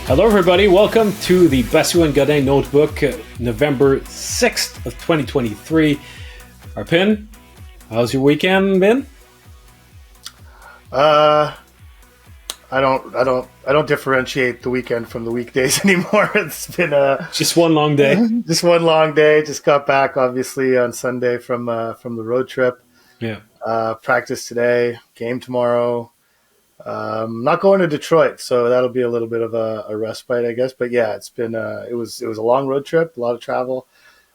Hello, everybody. Welcome to the Basu and Godin Notebook, November 6th of 2023. Arpin, how's your weekend been? I don't differentiate the weekend from the weekdays anymore. It's been Just one long day. just one long day. Just got back, obviously, on Sunday from the road trip. Yeah. Practice today, game tomorrow. Not going to Detroit, so that'll be a little bit of a respite, I guess. But yeah, it's been it was a long road trip, a lot of travel,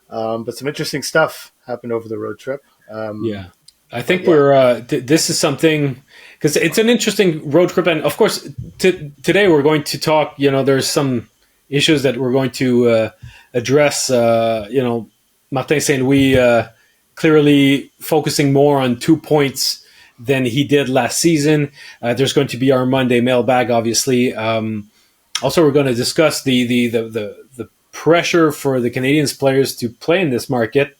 but some interesting stuff happened over the road trip. Yeah. I think we're this is something, because it's an interesting road trip. And of course, today we're going to talk, there's some issues that we're going to address. Martin St. Louis clearly focusing more on 2 points than he did last season. There's going to be our Monday Mailbag, obviously. Also, we're going to discuss the pressure for the Canadiens players to play in this market,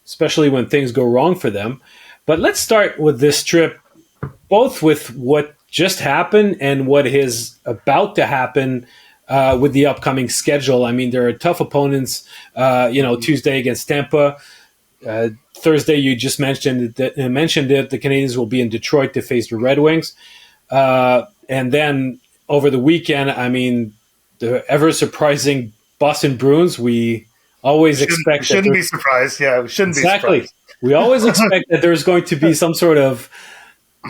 especially when things go wrong for them. But let's start with this trip, both with what just happened and what is about to happen with the upcoming schedule. I mean, there are tough opponents, Tuesday against Tampa. Thursday, you just mentioned it. The Canadiens will be in Detroit to face the Red Wings. And then over the weekend, I mean, the ever-surprising Boston Bruins, we always expect... We shouldn't be surprised. Yeah, we shouldn't be surprised. We always expect that there's going to be some sort of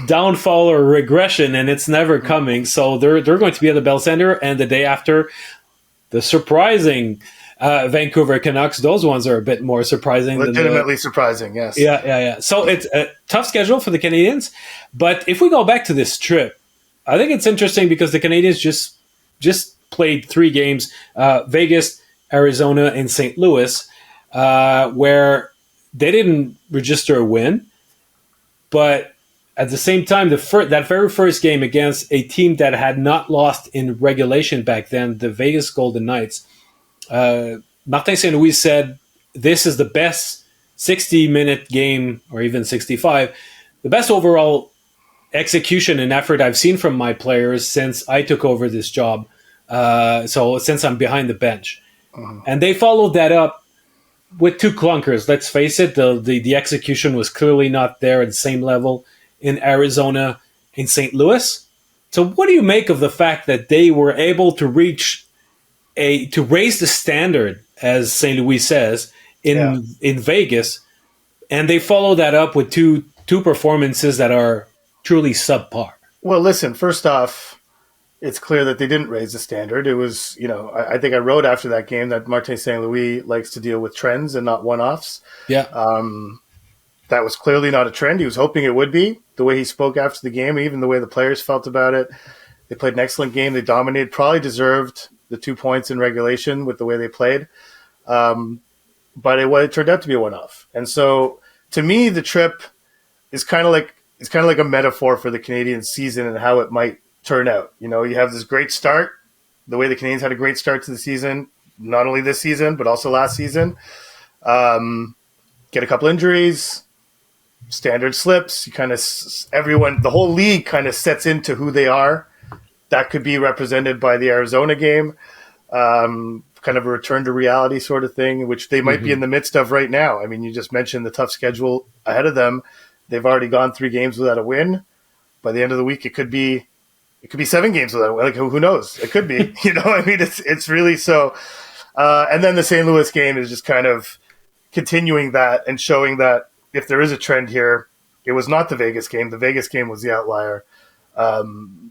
downfall or regression, and it's never coming. So they're going to be at the Bell Center, and the day after, the surprising Vancouver Canucks. Those ones are a bit more surprising. Legitimately surprising, yes. Yeah. So it's a tough schedule for the Canadiens. But if we go back to this trip, I think it's interesting because the Canadiens just played 3 games, Vegas, Arizona, and St. Louis, where they didn't register a win, but at the same time, that very first game against a team that had not lost in regulation back then, the Vegas Golden Knights, Martin St. Louis said, this is the best 60-minute game, or even 65, the best overall execution and effort I've seen from my players since I took over this job, so since I'm behind the bench. Uh-huh. And they followed that up with 2 clunkers. Let's face it, the execution was clearly not there at the same level in Arizona and St. Louis. So what do you make of the fact that they were able to to raise the standard, as St. Louis says, in Vegas, and they follow that up with two performances that are truly subpar? Well, listen, first off, it's clear that they didn't raise the standard. It was, I think I wrote after that game that Martin St. Louis likes to deal with trends and not one-offs. Yeah. That was clearly not a trend. He was hoping it would be, the way he spoke after the game, even the way the players felt about it. They played an excellent game. They dominated, probably deserved the 2 points in regulation with the way they played. But it turned out to be a one-off. And so, to me, the trip is kind of like a metaphor for the Canadian season and how it might turn out. You have this great start, the way the Canadiens had a great start to the season, not only this season, but also last season. Get a couple injuries, standard slips. The whole league kind of sets into who they are. That could be represented by the Arizona game, kind of a return to reality sort of thing, which they might be in the midst of right now. I mean, you just mentioned the tough schedule ahead of them. They've already gone 3 games without a win. By the end of the week, it could be 7 games without a win. Like, who knows? It could be. I mean, it's really so. And then the St. Louis game is just kind of continuing that and showing that if there is a trend here, it was not the Vegas game. The Vegas game was the outlier.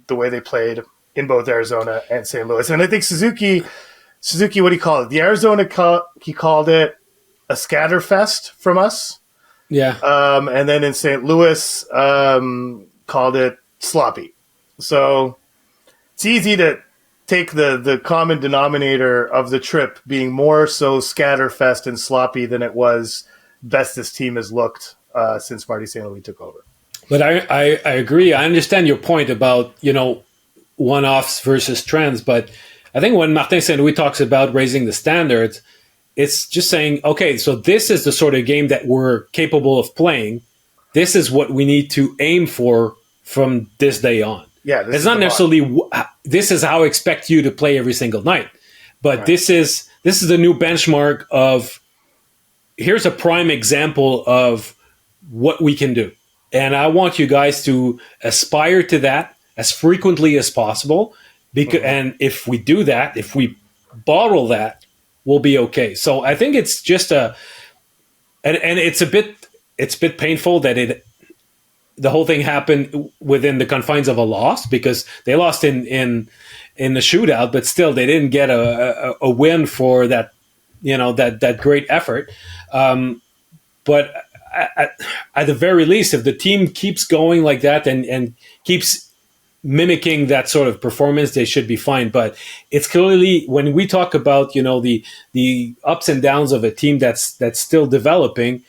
The way they played in both Arizona and St. Louis. And I think Suzuki, what do you call it? The Arizona, he called it a scatter fest from us. Yeah. And then in St. Louis, called it sloppy. So it's easy to take the common denominator of the trip being more so scatterfest and sloppy than it was best this team has looked since Marty St. Louis took over. But I agree. I understand your point about, one-offs versus trends. But I think when Martin St. Louis talks about raising the standards, it's just saying, okay, so this is the sort of game that we're capable of playing. This is what we need to aim for from this day on. Yeah, it's not necessarily this is how I expect you to play every single night. But Right. this is the new benchmark of, here's a prime example of what we can do. And I want you guys to aspire to that as frequently as possible. Because, and if we do that, if we bottle that, we'll be okay. So I think it's just and it's a bit painful that the whole thing happened within the confines of a loss, because they lost in the shootout, but still they didn't get a win for that, that great effort. But at the very least, if the team keeps going like that and keeps mimicking that sort of performance, they should be fine. But it's clearly, when we talk about the ups and downs of a team that's still developing,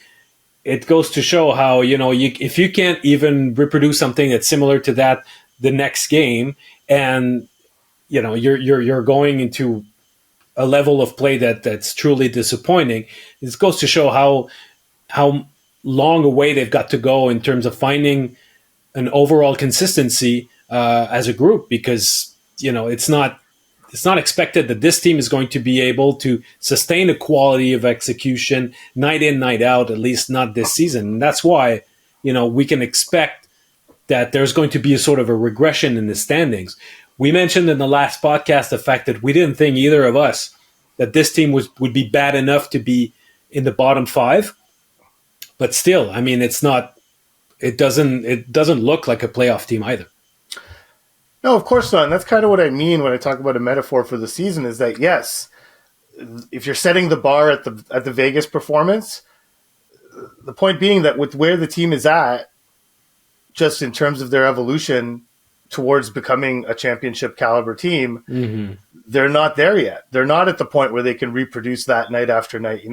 it goes to show how if you can't even reproduce something that's similar to that the next game, and you're going into a level of play that's truly disappointing, it goes to show how long a way they've got to go in terms of finding an overall consistency as a group, because it's not expected that this team is going to be able to sustain a quality of execution night in, night out, at least not this season. And that's why we can expect that there's going to be a sort of a regression in the standings. We mentioned in the last podcast the fact that we didn't think, either of us, that this team would be bad enough to be in the bottom 5. But still, I mean, it's not. It doesn't look like a playoff team either. No, of course not. And that's kind of what I mean when I talk about a metaphor for the season. Is that, yes, if you're setting the bar at the Vegas performance, the point being that with where the team is at, just in terms of their evolution towards becoming a championship caliber team, they're not there yet. They're not at the point where they can reproduce that night after night.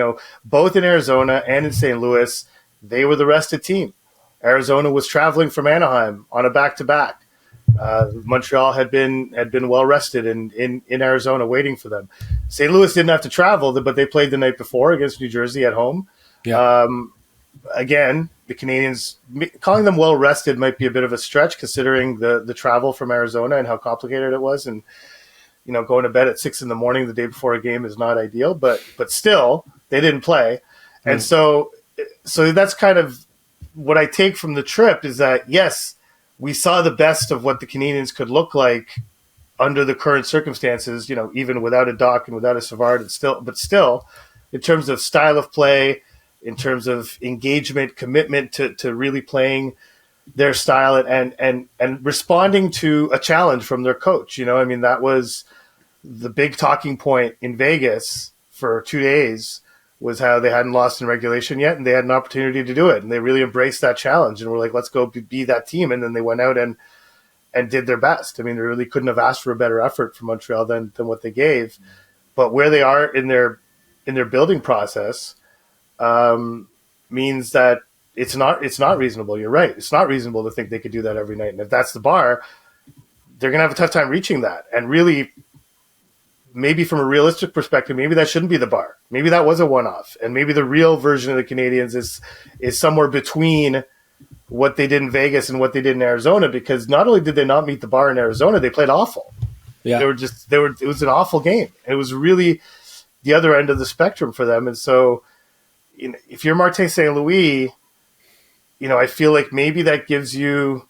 Both in Arizona and in St. Louis, they were the rested team. Arizona was traveling from Anaheim on a back-to-back. Montreal had been well rested in Arizona, waiting for them. St. Louis didn't have to travel, but they played the night before against New Jersey at home. Yeah. Again, the Canadians, calling them well rested might be a bit of a stretch, considering the travel from Arizona and how complicated it was, and going to bed at 6 a.m. the day before a game is not ideal. But still, they didn't play, and so that's kind of what I take from the trip, is that, yes, we saw the best of what the Canadians could look like under the current circumstances, even without a Doc and without a Savard, but still, in terms of style of play, in terms of engagement, commitment to really playing their style and responding to a challenge from their coach. That was the big talking point in Vegas for 2 days, was how they hadn't lost in regulation yet, and they had an opportunity to do it, and they really embraced that challenge and were like, let's go be that team. And then they went out and did their best. I mean, they really couldn't have asked for a better effort from Montreal than what they gave. But where they are in their building process means that it's not reasonable. You're right. It's not reasonable to think they could do that every night. And if that's the bar, they're going to have a tough time reaching that. And really, maybe from a realistic perspective, maybe that shouldn't be the bar. Maybe that was a one-off. And maybe the real version of the Canadians is somewhere between what they did in Vegas and what they did in Arizona, because not only did they not meet the bar in Arizona, they played awful. Yeah. It was an awful game. It was really the other end of the spectrum for them. And so, if you're Martin St. Louis, I feel like maybe that gives you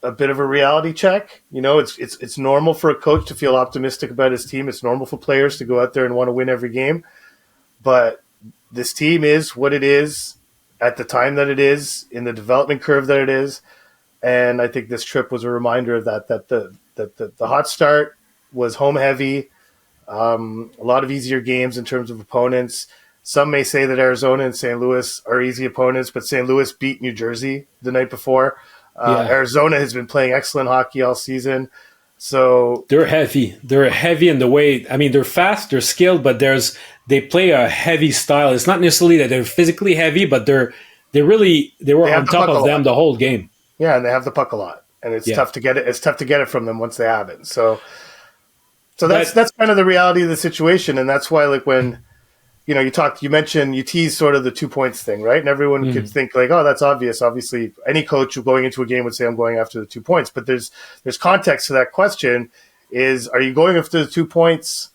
a bit of a reality check. It's normal for a coach to feel optimistic about his team. It's normal for players to go out there and want to win every game. But this team is what it is at the time that it is, in the development curve that it is. And I think this trip was a reminder of that the hot start was home heavy, a lot of easier games in terms of opponents. Some may say that Arizona and St. Louis are easy opponents, but St. Louis beat New Jersey the night before. Arizona has been playing excellent hockey all season. So they're heavy. They're heavy in the way. I mean, they're fast, they're skilled, but they play a heavy style. It's not necessarily that they're physically heavy, but they were on top of them the whole game. Yeah, and they have the puck a lot, and it's tough to get it. It's tough to get it from them once they have it. So that's kind of the reality of the situation, and that's why, like, when you tease sort of the 2 points thing, right? And everyone could think like, oh, that's obvious. Obviously, any coach going into a game would say, I'm going after the 2 points. But there's context to that question. is, are you going after the 2 points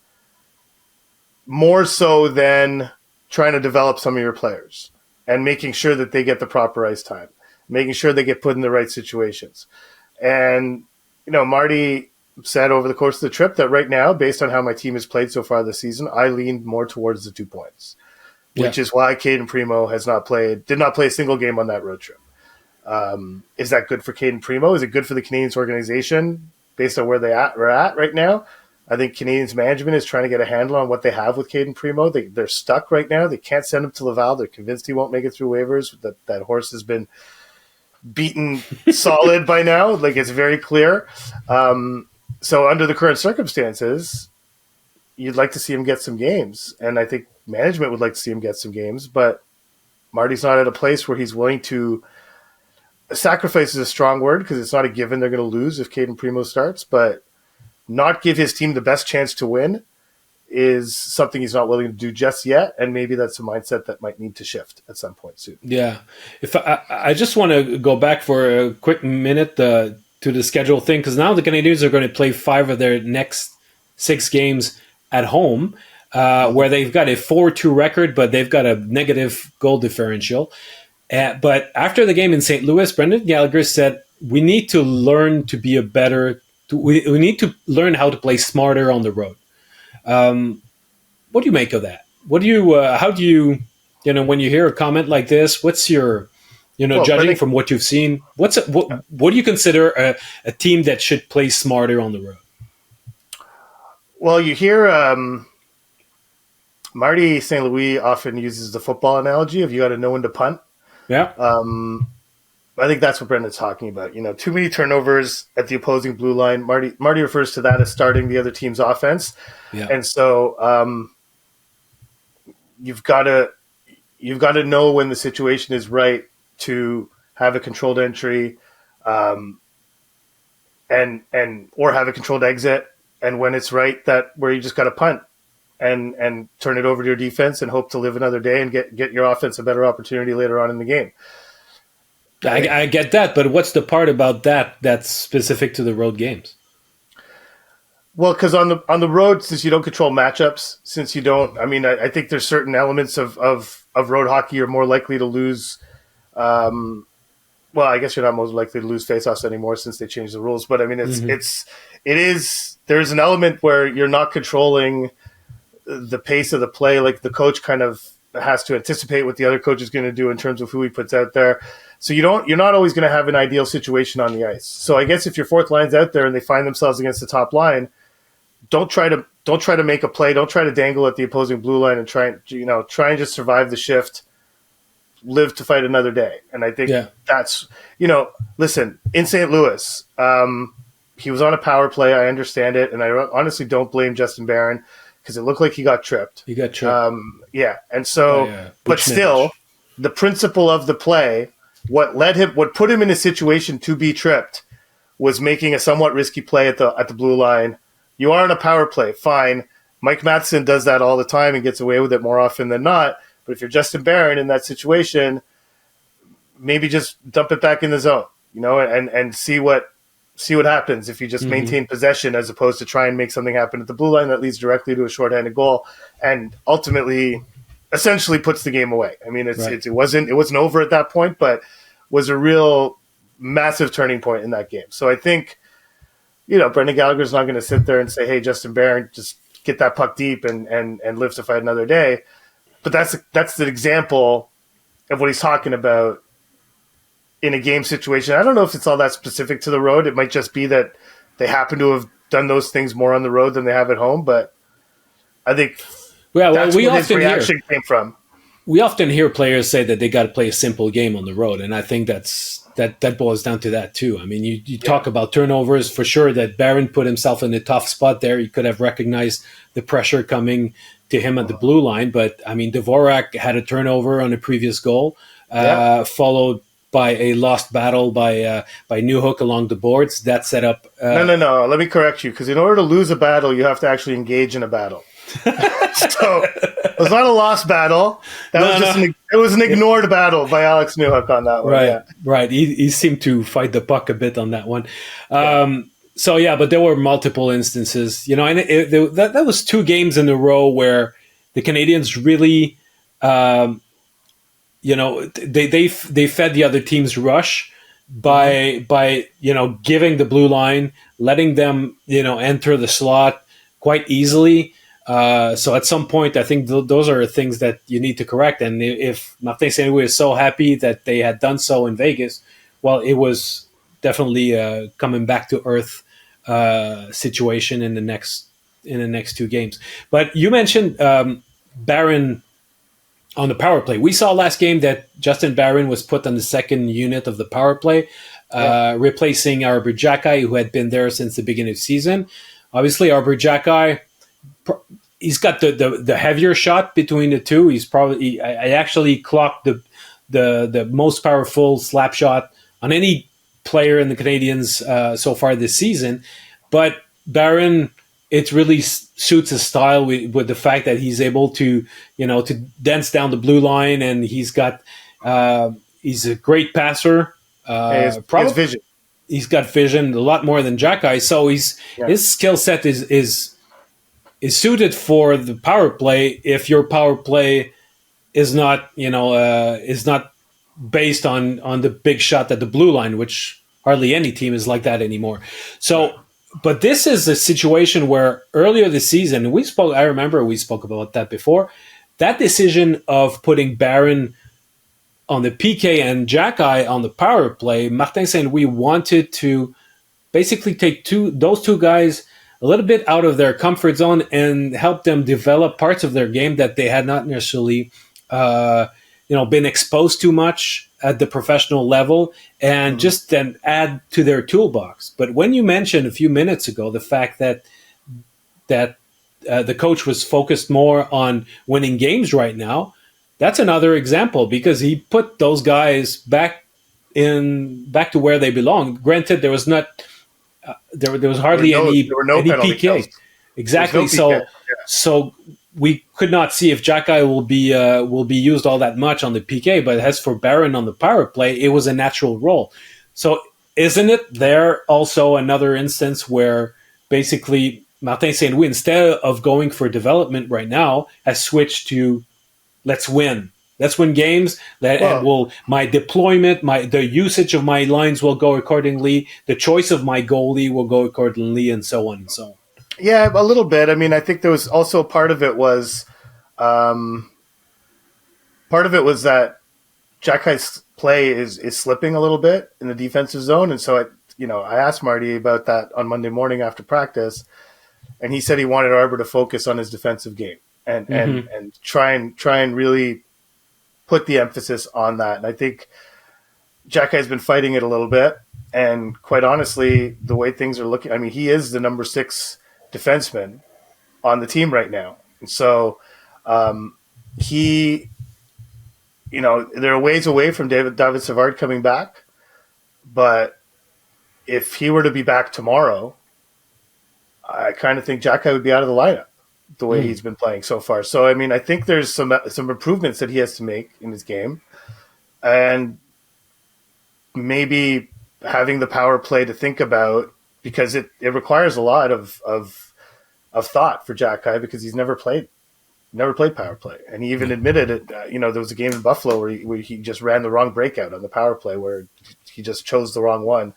more so than trying to develop some of your players and making sure that they get the proper ice time, making sure they get put in the right situations? And, Marty said over the course of the trip that right now, based on how my team has played so far this season, I leaned more towards the 2 points, which is why Caden Primo did not play a single game on that road trip. Is that good for Caden Primo? Is it good for the Canadiens organization based on where we're at right now? I think Canadiens management is trying to get a handle on what they have with Caden Primo. They're stuck right now. They can't send him to Laval. They're convinced he won't make it through waivers. That horse has been beaten solid by now. Like, it's very clear. So under the current circumstances, you'd like to see him get some games. And I think management would like to see him get some games. But Marty's not at a place where he's willing to – sacrifice is a strong word because it's not a given they're going to lose if Caden Primo starts. But not give his team the best chance to win is something he's not willing to do just yet, and maybe that's a mindset that might need to shift at some point soon. Yeah. If I just want to go back for a quick minute to the schedule thing, because now the Canadiens are going to play 5 of their next 6 games at home, where they've got a 4-2 record, but they've got a negative goal differential. But after the game in St. Louis, Brendan Gallagher said, we need to learn to be we need to learn how to play smarter on the road. What do you make of that? What do you, how do you, when you hear a comment like this, what's your, judging from what you've seen, what do you consider a team that should play smarter on the road? Well, you hear Marty St. Louis often uses the football analogy of you got to know when to punt. Yeah. I think that's what Brendan's talking about. Too many turnovers at the opposing blue line. Marty refers to that as starting the other team's offense. Yeah. And so you've got to know when the situation is right to have a controlled entry or have a controlled exit, and when it's right where you just got to punt and turn it over to your defense and hope to live another day and get your offense a better opportunity later on in the game. I get that, but what's the part about that's specific to the road games? Well, because on the road, since you don't control matchups, since you don't, I think there's certain elements of road hockey you're more likely to lose. Well, I guess you're not most likely to lose faceoffs anymore since they changed the rules. But there's an element where you're not controlling the pace of the play. Like, the coach kind of has to anticipate what the other coach is going to do in terms of who he puts out there. So you're not always going to have an ideal situation on the ice. So I guess if your fourth line's out there and they find themselves against the top line, don't try to make a play. Don't try to dangle at the opposing blue line and try and just survive the shift, live to fight another day. And I think that's, listen, in St. Louis, he was on a power play. I understand it. And I honestly don't blame Justin Barron because it looked like he got tripped. He got tripped. And so, but still, the principle of the play, what put him in a situation to be tripped was making a somewhat risky play at the blue line. You are on a power play, fine. Mike Matheson does that all the time and gets away with it more often than not. But if you're Justin Barron in that situation, maybe just dump it back in the zone, and see what happens if you just maintain possession as opposed to try and make something happen at the blue line that leads directly to a shorthanded goal and ultimately essentially puts the game away. It wasn't over at that point, but was a real massive turning point in that game. So I think, Brendan Gallagher's not going to sit there and say, hey, Justin Barron, just get that puck deep and live to fight another day. But that's the example of what he's talking about in a game situation. I don't know if it's all that specific to the road. It might just be that they happen to have done those things more on the road than they have at home. But I think that's where his reaction came from. We often hear players say that they got to play a simple game on the road, and I think that boils down to that too. You talk about turnovers, for sure that Barron put himself in a tough spot there. He could have recognized the pressure coming to him at the blue line, but Dvorak had a turnover on a previous goal, followed by a lost battle by Newhook along the boards. That set up... No. Let me correct you, because in order to lose a battle, you have to actually engage in a battle. So it was not a lost battle. It was an ignored battle by Alex Newhook on that one. Right. He seemed to fight the puck a bit on that one. So yeah, but there were multiple instances, and that was 2 games in a row where the Canadians really, um, they fed the other team's rush Mm-hmm. by giving the blue line, letting them enter the slot quite easily. So at some point, I think those are things that you need to correct. And if Martin St. Louis is so happy that they had done so in Vegas, well, it was definitely coming back to earth situation in the next 2 games. But you mentioned Barron on the power play. We saw last game that Justin Barron was put on the second unit of the power play, Yeah. replacing Arbor Jackai, who had been there since the beginning of the season. Obviously, Arbor Jackai, he's got the heavier shot between the two. He's probably I actually clocked the most powerful slap shot on any player in the Canadians so far this season. But Barron, it really suits his style with the fact that he's able to to dance down the blue line, and he's a great passer. His vision. He's got vision a lot more than Jackai, so Yeah. his skill set is suited for the power play if your power play is not based on the big shot at the blue line, which hardly any team is like that anymore. So, but this is a situation where earlier this season I remember we spoke about that before. That decision of putting Barron on the PK and Jackai on the power play, Martin St. Louis wanted to basically take those two guys a little bit out of their comfort zone and help them develop parts of their game that they had not necessarily been exposed to much at the professional level, and just then add to their toolbox. But when you mentioned a few minutes ago the fact that the coach was focused more on winning games right now, that's another example, because he put those guys back to where they belong. Granted, there was not there was hardly There were no any penalty kills. PK. Exactly. There's no PK. So we could not see if Jackai will be used all that much on the PK. But as for Barron on the power play, it was a natural role. So isn't it there also another instance where basically Martin St. Louis, instead of going for development right now, has switched to let's win. Let's win games. My deployment, the usage of my lines will go accordingly. The choice of my goalie will go accordingly, and so on and so on. Yeah, a little bit. I mean, I think there was also part of it was that Jackai's play is slipping a little bit in the defensive zone, and so I asked Marty about that on Monday morning after practice, and he said he wanted Arbor to focus on his defensive game and try and really put the emphasis on that. And I think Jackai's been fighting it a little bit, and quite honestly, the way things are looking, I mean, he is the number 6 defenseman on the team right now. And so they're a ways away from David Savard coming back, but if he were to be back tomorrow, I kind of think Jackai would be out of the lineup the way he's been playing so far. So, I mean, I think there's some improvements that he has to make in his game, and maybe having the power play to think about, because it requires a lot of thought for Jackai, because he's never played power play. And he even admitted it. There was a game in Buffalo where he just ran the wrong breakout on the power play, where he just chose the wrong one,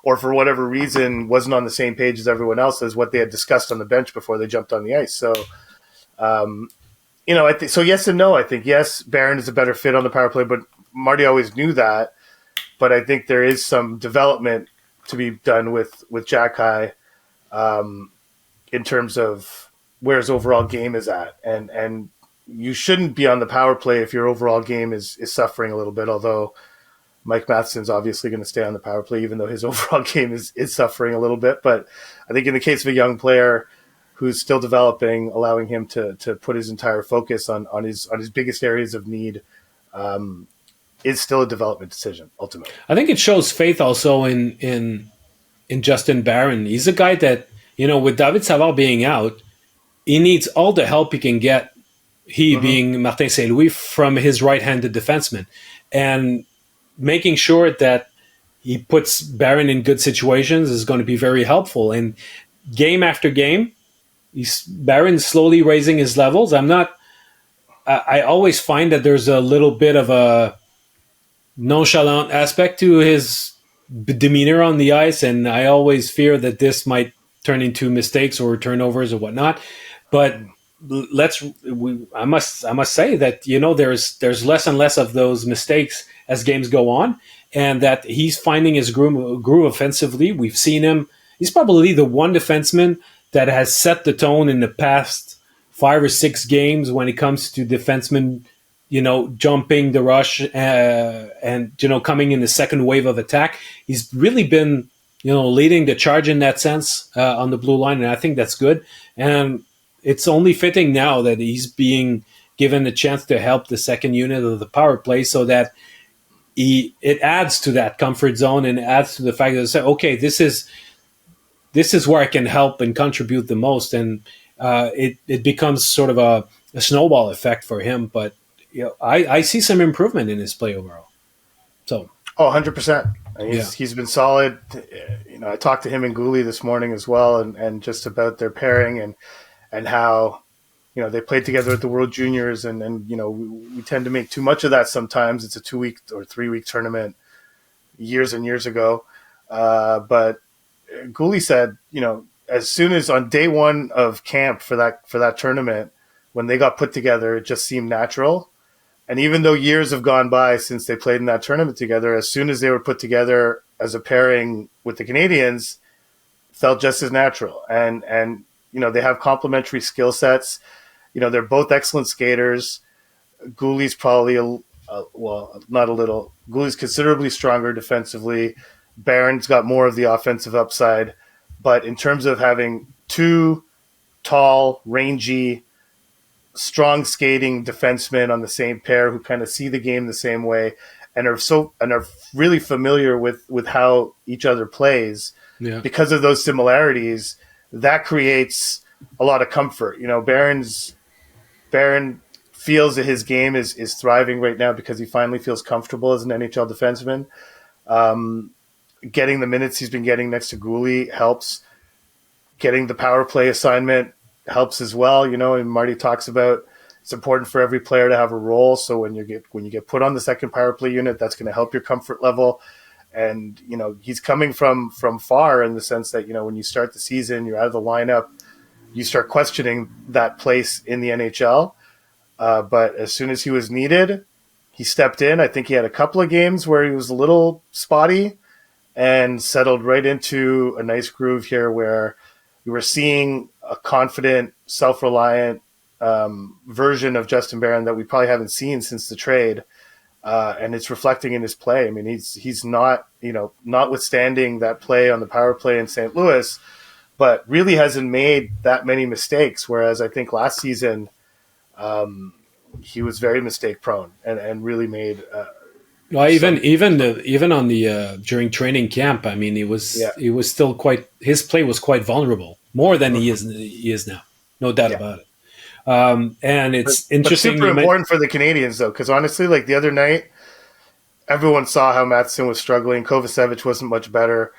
or for whatever reason wasn't on the same page as everyone else as what they had discussed on the bench before they jumped on the ice. So, I think so. Yes and no. I think yes, Barron is a better fit on the power play, but Marty always knew that. But I think there is some development to be done with Jackai in terms of where his overall game is at, and you shouldn't be on the power play if your overall game is suffering a little bit. Although Mike Matheson's obviously going to stay on the power play, even though his overall game is suffering a little bit. But I think in the case of a young player who's still developing, allowing him to put his entire focus on his biggest areas of need is still a development decision, ultimately. I think it shows faith also in Justin Barron. He's a guy that, with David Savard being out, he needs all the help he can get, being Martin St. Louis, from his right-handed defenseman. And making sure that he puts Barron in good situations is going to be very helpful. And game after game, Barron's slowly raising his levels. I always find that there's a little bit of a nonchalant aspect to his demeanor on the ice, and I always fear that this might turn into mistakes or turnovers or whatnot. But I must say that there's less and less of those mistakes as games go on, and that he's finding his groove offensively. We've seen him. He's probably the one defenseman that has set the tone in the past 5 or 6 games when it comes to defensemen, jumping the rush and coming in the second wave of attack. He's really been leading the charge in that sense on the blue line, and I think that's good. And it's only fitting now that he's being given the chance to help the second unit of the power play, so that it adds to that comfort zone and adds to the fact that okay, this is where I can help and contribute the most, and it becomes sort of a snowball effect for him. But I see some improvement in his play overall. So 100%. He's been solid. I talked to him and Goalie this morning as well, and just about their pairing and how they played together at the World Juniors, and we tend to make too much of that sometimes. It's a 2-week or 3-week tournament years and years ago, but Goalie said as soon as on day one of camp for that tournament, when they got put together, it just seemed natural. And even though years have gone by since they played in that tournament together, as soon as they were put together as a pairing with the Canadians, felt just as natural. And they have complementary skill sets. They're both excellent skaters. Goulie's probably Goulie's considerably stronger defensively. Barron's got more of the offensive upside. But in terms of having two tall, rangy, strong skating defensemen on the same pair who kind of see the game the same way and are really familiar with how each other plays, because of those similarities, that creates a lot of comfort. Barron feels that his game is thriving right now because he finally feels comfortable as an NHL defenseman. Getting the minutes he's been getting next to Goalie helps. Getting the power play assignment helps as well. And Marty talks about it's important for every player to have a role. So when you get put on the second power play unit, that's going to help your comfort level. And he's coming from far in the sense that when you start the season, you're out of the lineup, you start questioning that place in the NHL. But as soon as he was needed, he stepped in. I think he had a couple of games where he was a little spotty and settled right into a nice groove here where we were seeing a confident, self-reliant version of Justin Barron that we probably haven't seen since the trade. And it's reflecting in his play. I mean, he's not, notwithstanding that play on the power play in St. Louis, but really hasn't made that many mistakes. Whereas I think last season he was very mistake prone and really made. Well, even on the during training camp, I mean, he was still his play was quite vulnerable, more than he is now, no doubt about it. And it's interesting. But super important for the Canadians, though, because honestly, like the other night, everyone saw how Matheson was struggling. Kovacevic wasn't much better.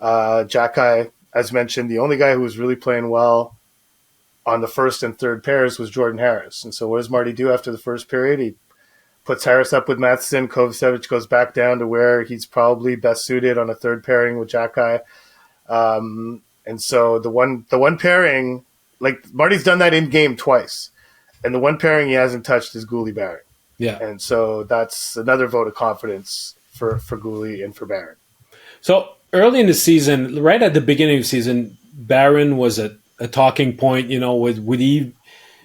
Jacky, as mentioned, the only guy who was really playing well on the first and third pairs was Jordan Harris. And so what does Marty do after the first period? He puts Harris up with Matheson. Kovacevic goes back down to where he's probably best suited on a third pairing with Jacky. And so the one pairing, like Marty's done that in game twice, and the one pairing he hasn't touched is Goalie Barron. Yeah, and so that's another vote of confidence for Goalie and for Barron. So early in the season, right at the beginning of the season, Barron was a talking point. Would he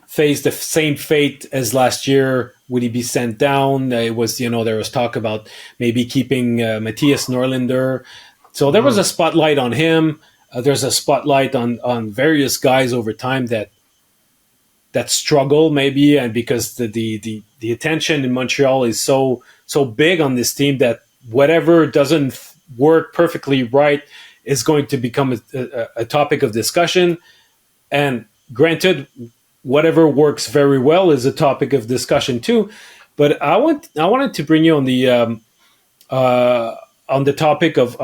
face the same fate as last year? Would he be sent down? It was there was talk about maybe keeping Matthias Norlinder. So there was a spotlight on him. There's a spotlight on various guys over time that struggle maybe, and because the attention in Montreal is so big on this team that whatever doesn't work perfectly right is going to become a topic of discussion. And granted, whatever works very well is a topic of discussion too. But I wanted to bring you on on the topic of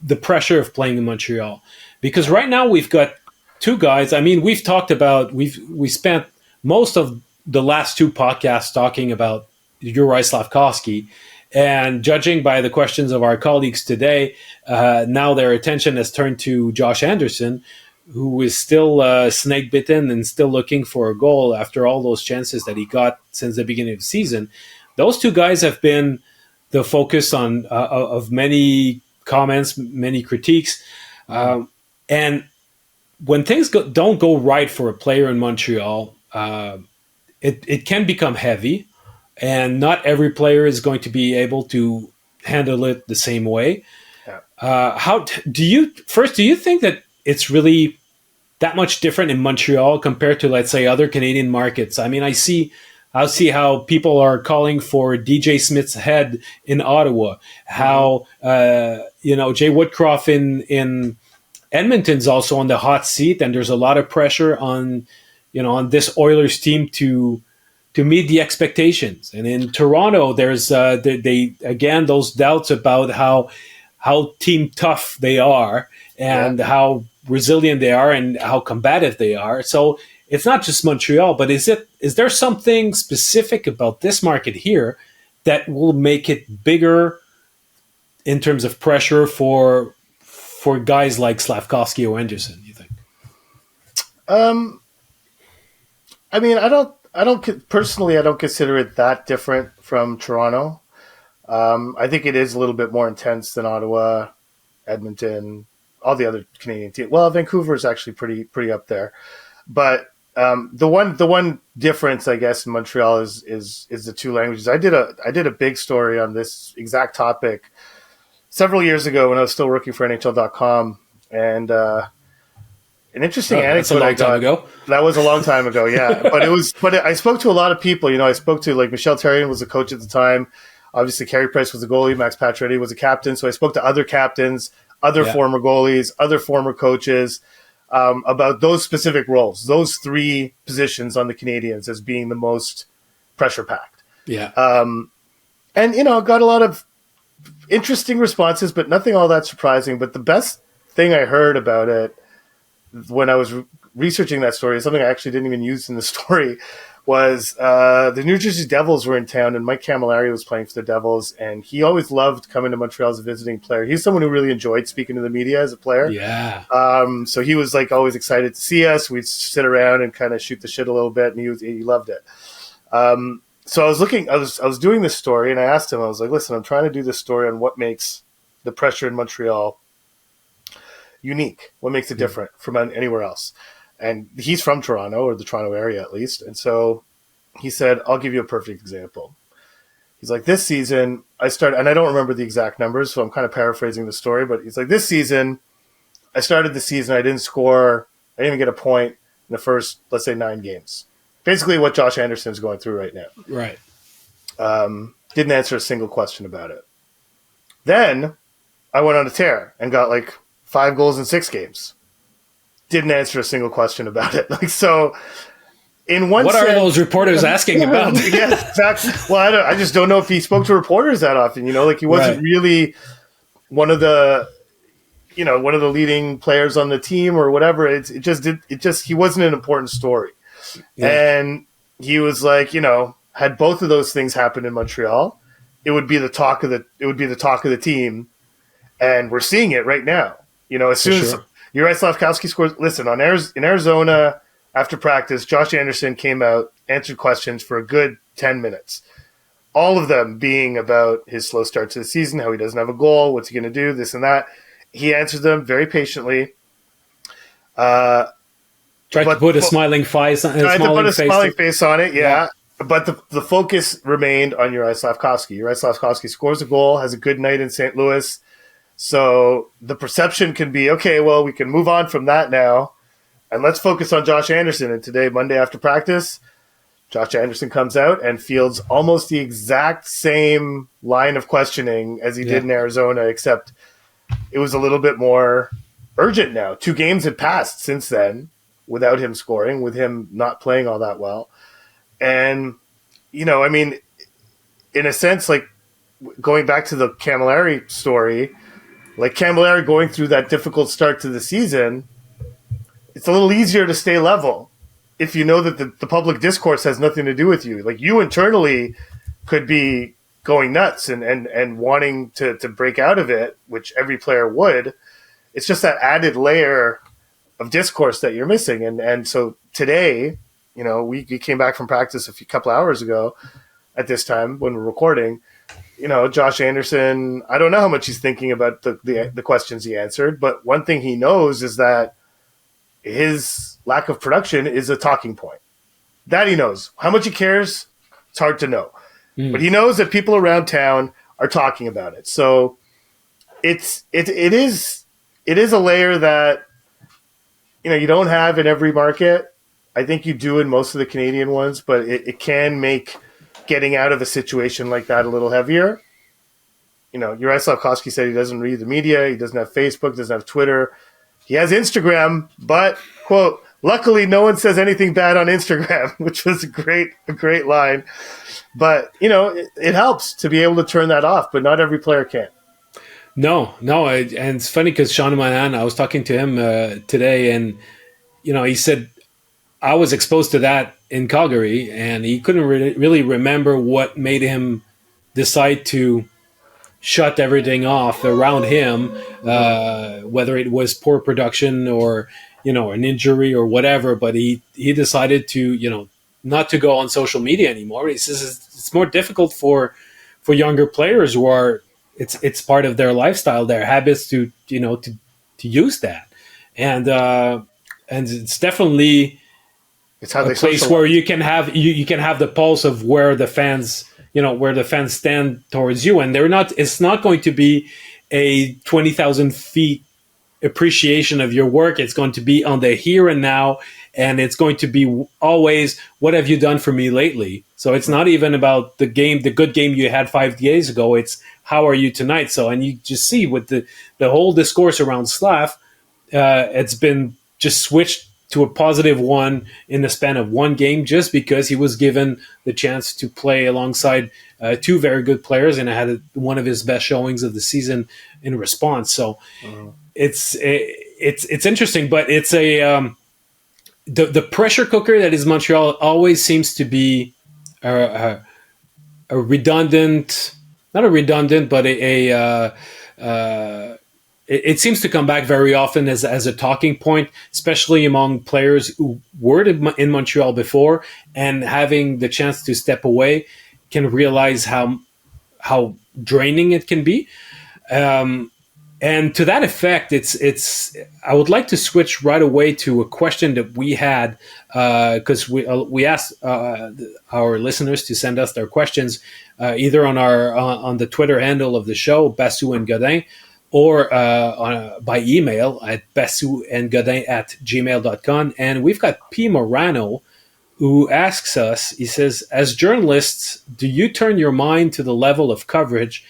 the pressure of playing in Montreal, because right now we've got two guys. I mean, we've talked about we spent most of the last two podcasts talking about Juraj Slafkovsky, and judging by the questions of our colleagues today, now their attention has turned to Josh Anderson, who is still snake bitten and still looking for a goal after all those chances that he got since the beginning of the season. Those two guys have been the focus on of many comments, many critiques, and when things don't go right for a player in Montreal, it can become heavy, and not every player is going to be able to handle it the same way. Yeah. How do you think that it's really that much different in Montreal compared to, let's say, other Canadian markets? I mean, I'll see how people are calling for DJ Smith's head in Ottawa. How Jay Woodcroft in Edmonton's also on the hot seat, and there's a lot of pressure on this Oilers team to meet the expectations. And in Toronto, there's they again those doubts about how team tough they are and how resilient they are and how combative they are. So it's not just Montreal, but is there something specific about this market here that will make it bigger in terms of pressure for guys like Slafkovsky or Anderson, you think? I mean, I don't personally, I don't consider it that different from Toronto. I think it is a little bit more intense than Ottawa, Edmonton, all the other Canadian teams. Well, Vancouver is actually pretty up there, but the one difference, I guess, in Montreal is the two languages. I did a big story on this exact topic several years ago when I was still working for NHL.com, and an interesting anecdote. That's a long time ago. That was a long time ago, yeah. But I spoke to a lot of people. I spoke to, like, Michel Therrien was a coach at the time. Obviously, Carey Price was a goalie. Max Pacioretty was a captain. So I spoke to other captains, other former goalies, other former coaches about those specific roles, those three positions on the Canadiens as being the most pressure packed. Yeah. And got a lot of interesting responses, but nothing all that surprising. But the best thing I heard about it when I was researching that story, something I actually didn't even use in the story, was the New Jersey Devils were in town, and Mike Camilleri was playing for the Devils, and he always loved coming to Montreal as a visiting player. He's someone who really enjoyed speaking to the media as a player. Yeah. So he was, like, always excited to see us. We'd sit around and kind of shoot the shit a little bit, and he loved it. So I was doing this story, and I asked him, I was like, listen, I'm trying to do this story on what makes the pressure in Montreal unique, what makes it different from anywhere else. And he's from Toronto, or the Toronto area at least. And so he said, I'll give you a perfect example. He's like, this season I started, and I don't remember the exact numbers, so I'm kind of paraphrasing the story, but he's like, this season, I started the season, I didn't even get a point in the first, let's say, 9 games. Basically what Josh Anderson's going through right now. Right. Didn't answer a single question about it. Then I went on a tear and got, like, 5 goals in 6 games. Didn't answer a single question about it. Like, so in one what sense, are those reporters asking about? Yeah, exactly. Well, I just don't know if he spoke to reporters that often, like he wasn't really one of the leading players on the team or whatever. He wasn't an important story. Yeah. And he was like, had both of those things happen in Montreal, it would be the talk of the team. And we're seeing it right now. As soon as Juraj Slafkovsky scores, listen, in Arizona after practice, Josh Anderson came out, answered questions for a good 10 minutes. All of them being about his slow start to the season, how he doesn't have a goal, what's he going to do, this and that. He answered them very patiently. Tried to put a smiling face on it, yeah. But the focus remained on Juraj Slafkovsky. Juraj Slafkovsky scores a goal, has a good night in St. Louis. So the perception can be, okay, well, we can move on from that now, and let's focus on Josh Anderson. And today, Monday after practice, Josh Anderson comes out and fields almost the exact same line of questioning as he did in Arizona, except it was a little bit more urgent now. 2 games had passed since then without him scoring, with him not playing all that well. And, in a sense, like, going back to the Camilleri story, like Camilleri going through that difficult start to the season, it's a little easier to stay level if you know that the public discourse has nothing to do with you. Like, you internally could be going nuts and wanting to break out of it, which every player would. It's just that added layer of discourse that you're missing. And so today, we came back from practice a couple hours ago at this time when we're recording. Josh Anderson, I don't know how much he's thinking about the questions he answered, but one thing he knows is that his lack of production is a talking point. That he knows. How much he cares, it's hard to know. But he knows that people around town are talking about it. So it is a layer that you don't have in every market. I think you do in most of the Canadian ones, but it can make getting out of a situation like that a little heavier. Juraj Slafkovsky said he doesn't read the media. He doesn't have Facebook, doesn't have Twitter. He has Instagram, but, quote, luckily no one says anything bad on Instagram, which was a great line. But, it helps to be able to turn that off, but not every player can. No. And it's funny because Sean Monahan, I was talking to him today, and, he said, I was exposed to that in Calgary, and he couldn't really remember what made him decide to shut everything off around him, whether it was poor production or, an injury or whatever. But he decided to, not to go on social media anymore. He says it's more difficult for younger players who are, it's part of their lifestyle, their habits to use that. And it's definitely it's how a place where you can have the pulse of where the fans stand towards you, and it's not going to be a 20,000 feet appreciation of your work. It's going to be on the here and now, and it's going to be always, what have you done for me lately? So it's not even about the good game you had 5 days ago. It's how are you tonight? So, and you just see with the whole discourse around Slav, it's been just switched to a positive one in the span of one game, just because he was given the chance to play alongside two very good players, and had one of his best showings of the season in response. So it's interesting, but it's the pressure cooker that is Montreal always seems to be a redundant, not a redundant, but it seems to come back very often as a talking point, especially among players who were in Montreal before, and having the chance to step away can realize how draining it can be. And to that effect, it's. I would like to switch right away to a question that we had, because we asked our listeners to send us their questions either on the Twitter handle of the show, Basu and Godin, or by email at basuandgodin@gmail.com. And we've got P. Morano, who asks us, he says, as journalists, do you turn your mind to the level of coverage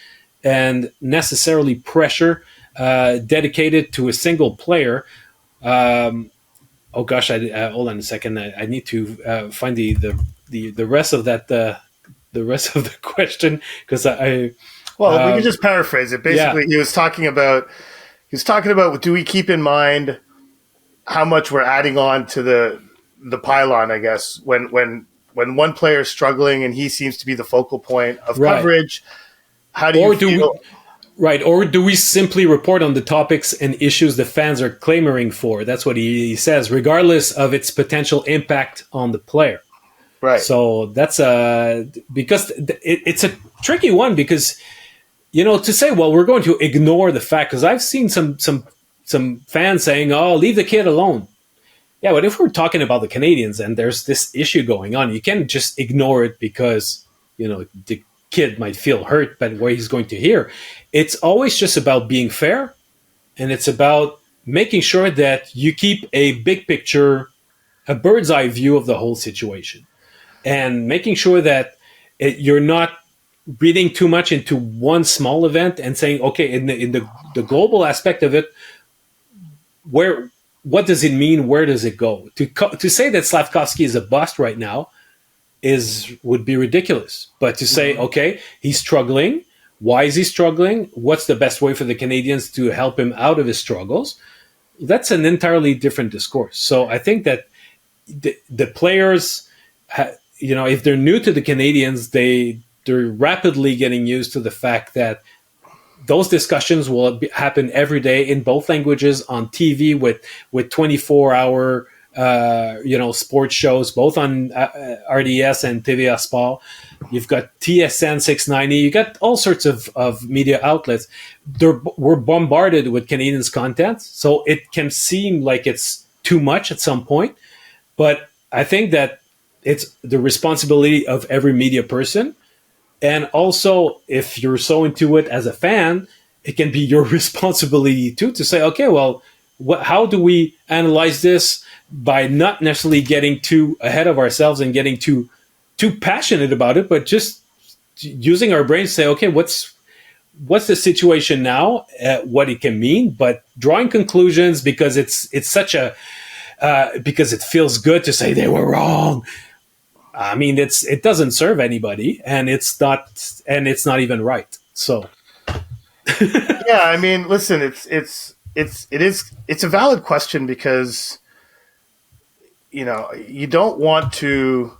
and necessarily pressure dedicated to a single player? Hold on a second. I need to find the rest of that, the rest of the question, because Well, we can just paraphrase it. Basically, he was talking about do we keep in mind how much we're adding on to the pylon, I guess, when one player is struggling and he seems to be the focal point of coverage. How do you feel? Or do we simply report on the topics and issues the fans are clamoring for? That's what he says, regardless of its potential impact on the player. Right. So that's because it's a tricky one, because to say, well, we're going to ignore the fact, because I've seen some fans saying, oh, leave the kid alone. Yeah, but if we're talking about the Canadians and there's this issue going on, you can't just ignore it because, the kid might feel hurt by what he's going to hear. It's always just about being fair, and it's about making sure that you keep a big picture, a bird's eye view of the whole situation, and making sure that you're not reading too much into one small event and saying, okay, in the global aspect of it, what does it mean? Where does it go? To say that Slafkovsky is a bust right now would be ridiculous. But to say, okay, he's struggling. Why is he struggling? What's the best way for the Canadians to help him out of his struggles? That's an entirely different discourse. So I think that the players, if they're new to the Canadians, they're rapidly getting used to the fact that those discussions will happen every day in both languages on TV with 24-hour sports shows, both on RDS and TVA Sport. You've got TSN 690. You got all sorts of media outlets. We're bombarded with Canadians content, so it can seem like it's too much at some point. But I think that it's the responsibility of every media person. And also, if you're so into it as a fan, it can be your responsibility too to say, okay, well, how do we analyze this by not necessarily getting too ahead of ourselves and getting too passionate about it, but just using our brains to say, okay, what's the situation now, what it can mean, but drawing conclusions because it's such a because it feels good to say they were wrong. I mean, it doesn't serve anybody, and it's not even right. So, yeah, I mean, listen, it's a valid question because you don't want to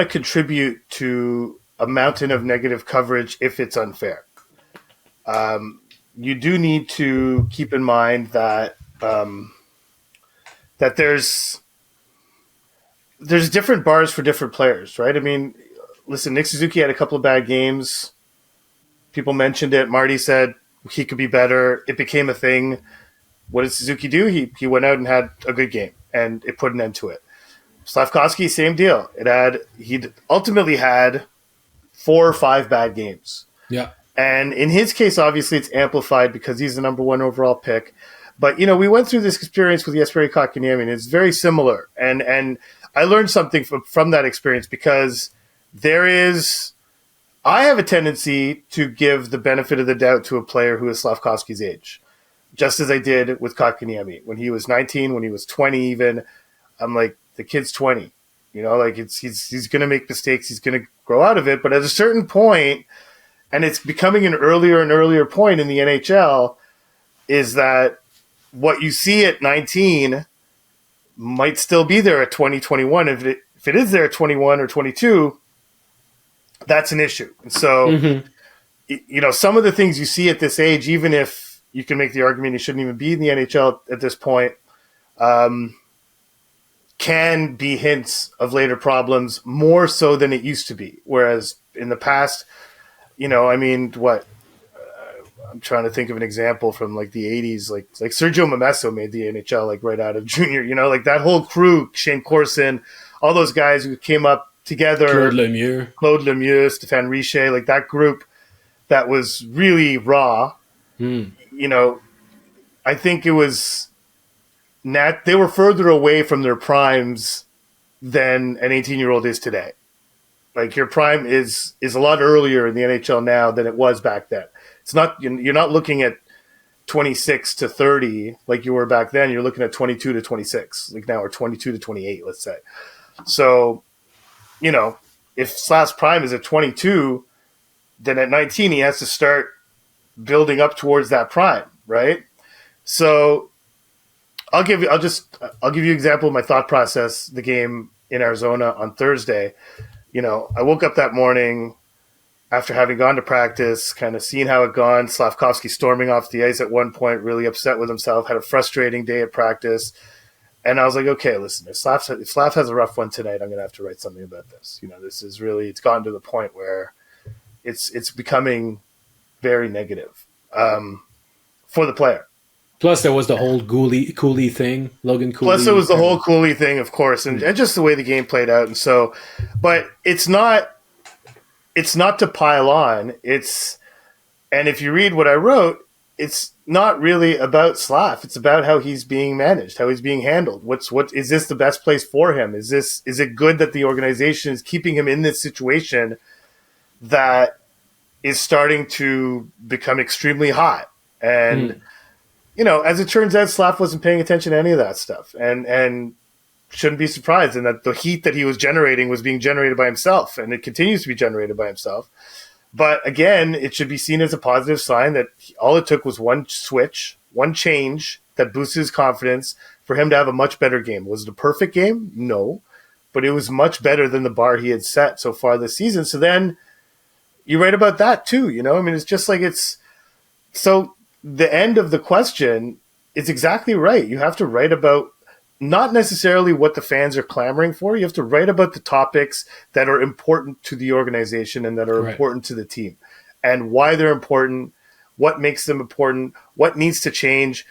contribute to a mountain of negative coverage if it's unfair. You do need to keep in mind that that there's different bars for different players, right? I mean, listen, Nick Suzuki had a couple of bad games. People mentioned it. Marty said he could be better. It became a thing. What did Suzuki do? He went out and had a good game, and it put an end to it. Slafkovsky, same deal. He ultimately had 4 or 5 bad games. Yeah. And in his case, obviously, it's amplified because he's the number 1 overall pick. But, we went through this experience with Jesperi Kotkaniemi, and it's very similar. And I learned something from that experience because I have a tendency to give the benefit of the doubt to a player who is Slafkovsky's age, just as I did with Kotkaniemi. When he was 19, when he was 20 even, I'm like, the kid's 20. He's going to make mistakes. He's going to grow out of it. But at a certain point, and it's becoming an earlier and earlier point in the NHL, is that what you see at 19 might still be there at 2021. If it is there at 21 or 22, that's an issue. And so, some of the things you see at this age, even if you can make the argument he shouldn't even be in the NHL at this point, can be hints of later problems more so than it used to be. Whereas in the past, I'm trying to think of an example from like the 80s, like Sergio Momesso made the NHL like right out of junior, like that whole crew, Shane Corson, all those guys who came up together, Claude Lemieux, Stéphane Richer, like that group that was really raw. I think it was they were further away from their primes than an 18-year-old is today. Like your prime is a lot earlier in the NHL now than it was back then. It's not, you're not looking at 26 to 30 like you were back then. You're looking at 22 to 26 like now, or 22 to 28, let's say. So, if Slav's prime is at 22, then at 19 he has to start building up towards that prime, right? So I'll give you an example of my thought process. The game in Arizona on Thursday, I woke up that morning after having gone to practice, kind of seeing how it gone. Slafkovsky storming off the ice at one point, really upset with himself, had a frustrating day at practice. And I was like, okay, listen, if Slav has a rough one tonight, I'm going to have to write something about this. This is really, it's gotten to the point where it's becoming very negative for the player. Plus, there was the whole Cooley thing, Logan Cooley. Plus, there was the whole Cooley thing, of course, and just the way the game played out. And so, but it's not to pile on. And if you read what I wrote, it's not really about Slav. It's about how he's being managed, how he's being handled. What is this the best place for him? Is it good that the organization is keeping him in this situation that is starting to become extremely hot? And as it turns out, Slav wasn't paying attention to any of that stuff, and shouldn't be surprised. And that the heat that he was generating was being generated by himself, and it continues to be generated by himself. But again, it should be seen as a positive sign that all it took was one switch, one change that boosted his confidence for him to have a much better game. Was it a perfect game? No. But it was much better than the bar he had set so far this season. So then you write about that too, you know? I mean, it's just like so the end of the question is exactly right. You have to write about not necessarily what the fans are clamoring for. You have to write about the topics that are important to the organization and that are important to the team and why they're important, what makes them important, what needs to change,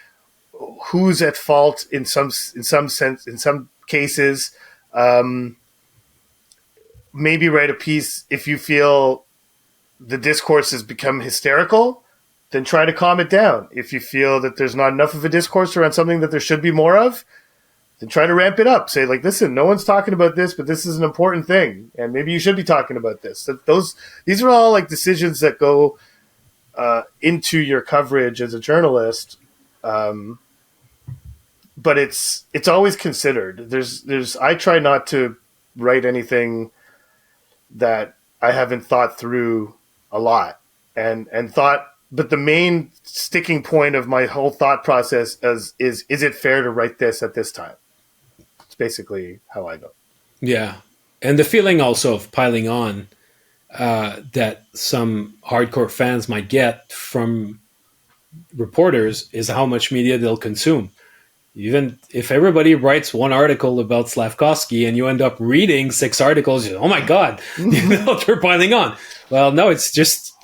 who's at fault in some sense, in some cases. Maybe write a piece if you feel the discourse has become hysterical, then try to calm it down. If you feel that there's not enough of a discourse around something that there should be more of, then try to ramp it up. Say, like, listen, no one's talking about this, but this is an important thing, and maybe you should be talking about this. These are all like decisions that go into your coverage as a journalist, but it's always considered. I try not to write anything that I haven't thought through a lot and thought. But the main sticking point of my whole thought process is it fair to write this at this time? Basically how I go. Yeah. And the feeling also of piling on that some hardcore fans might get from reporters is how much media they'll consume. Even if everybody writes one article about Slavkovsky and you end up reading 6 articles, oh my God, they're piling on. Well, no, it's just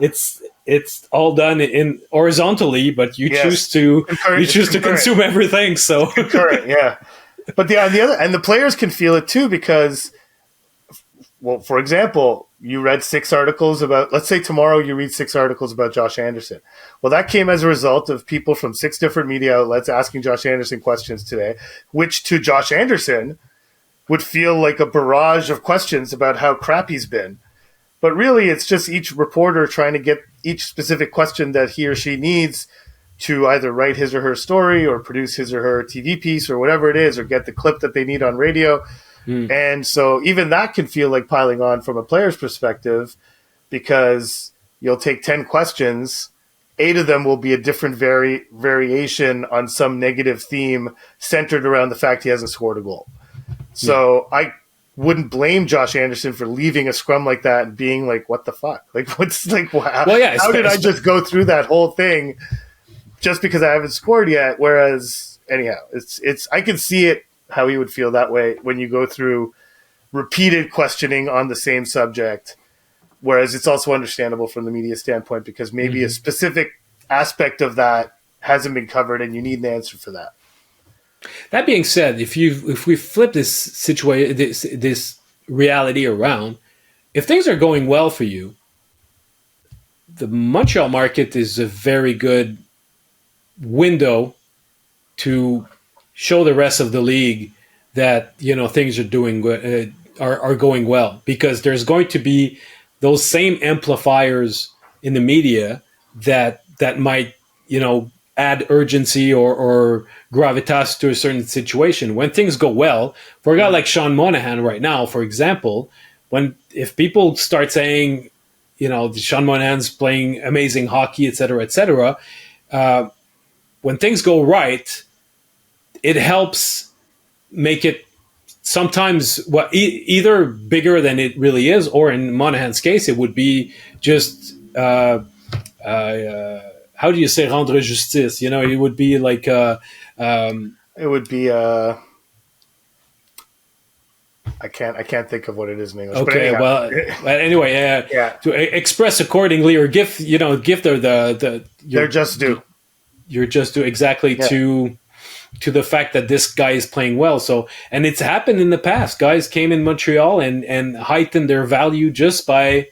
it's all done in horizontally, but you choose to consume everything. So concurrent, yeah. But on the other, and the players can feel it too because, well, for example, you read 6 articles about. Let's say tomorrow you read 6 articles about Josh Anderson. Well, that came as a result of people from 6 different media outlets asking Josh Anderson questions today, which to Josh Anderson would feel like a barrage of questions about how crap he's been. But really, it's just each reporter trying to get each specific question that he or she needs to either write his or her story or produce his or her TV piece or whatever it is, or get the clip that they need on radio. And so even that can feel like piling on from a player's perspective because you'll take 10 questions, 8 of them will be a different variation on some negative theme centered around the fact he hasn't scored a goal. So I wouldn't blame Josh Anderson for leaving a scrum like that and being like, what the fuck? Like, what's like, wow, how did I just go through that whole thing just because I haven't scored yet? Whereas, anyhow, it's I can see it, how he would feel that way when you go through repeated questioning on the same subject. Whereas it's also understandable from the media standpoint because maybe a specific aspect of that hasn't been covered and you need an answer for that. That being said, if we flip this situation, this reality around, if things are going well for you, the Montreal market is a very good window to show the rest of the league that things are are going well, because there's going to be those same amplifiers in the media that might add urgency or gravitas to a certain situation. When things go well, for a guy like Sean Monahan right now, for example, if people start saying, Sean Monahan's playing amazing hockey, et cetera, when things go right, it helps make it sometimes either bigger than it really is, or in Monahan's case, it would be just how do you say rendre justice? It would be like it would be I can't think of what it is in English. Okay, but anyway, to express accordingly or give the their just due. You're just due exactly to the fact that this guy is playing well. So, and it's happened in the past. Guys came in Montreal and heightened their value just by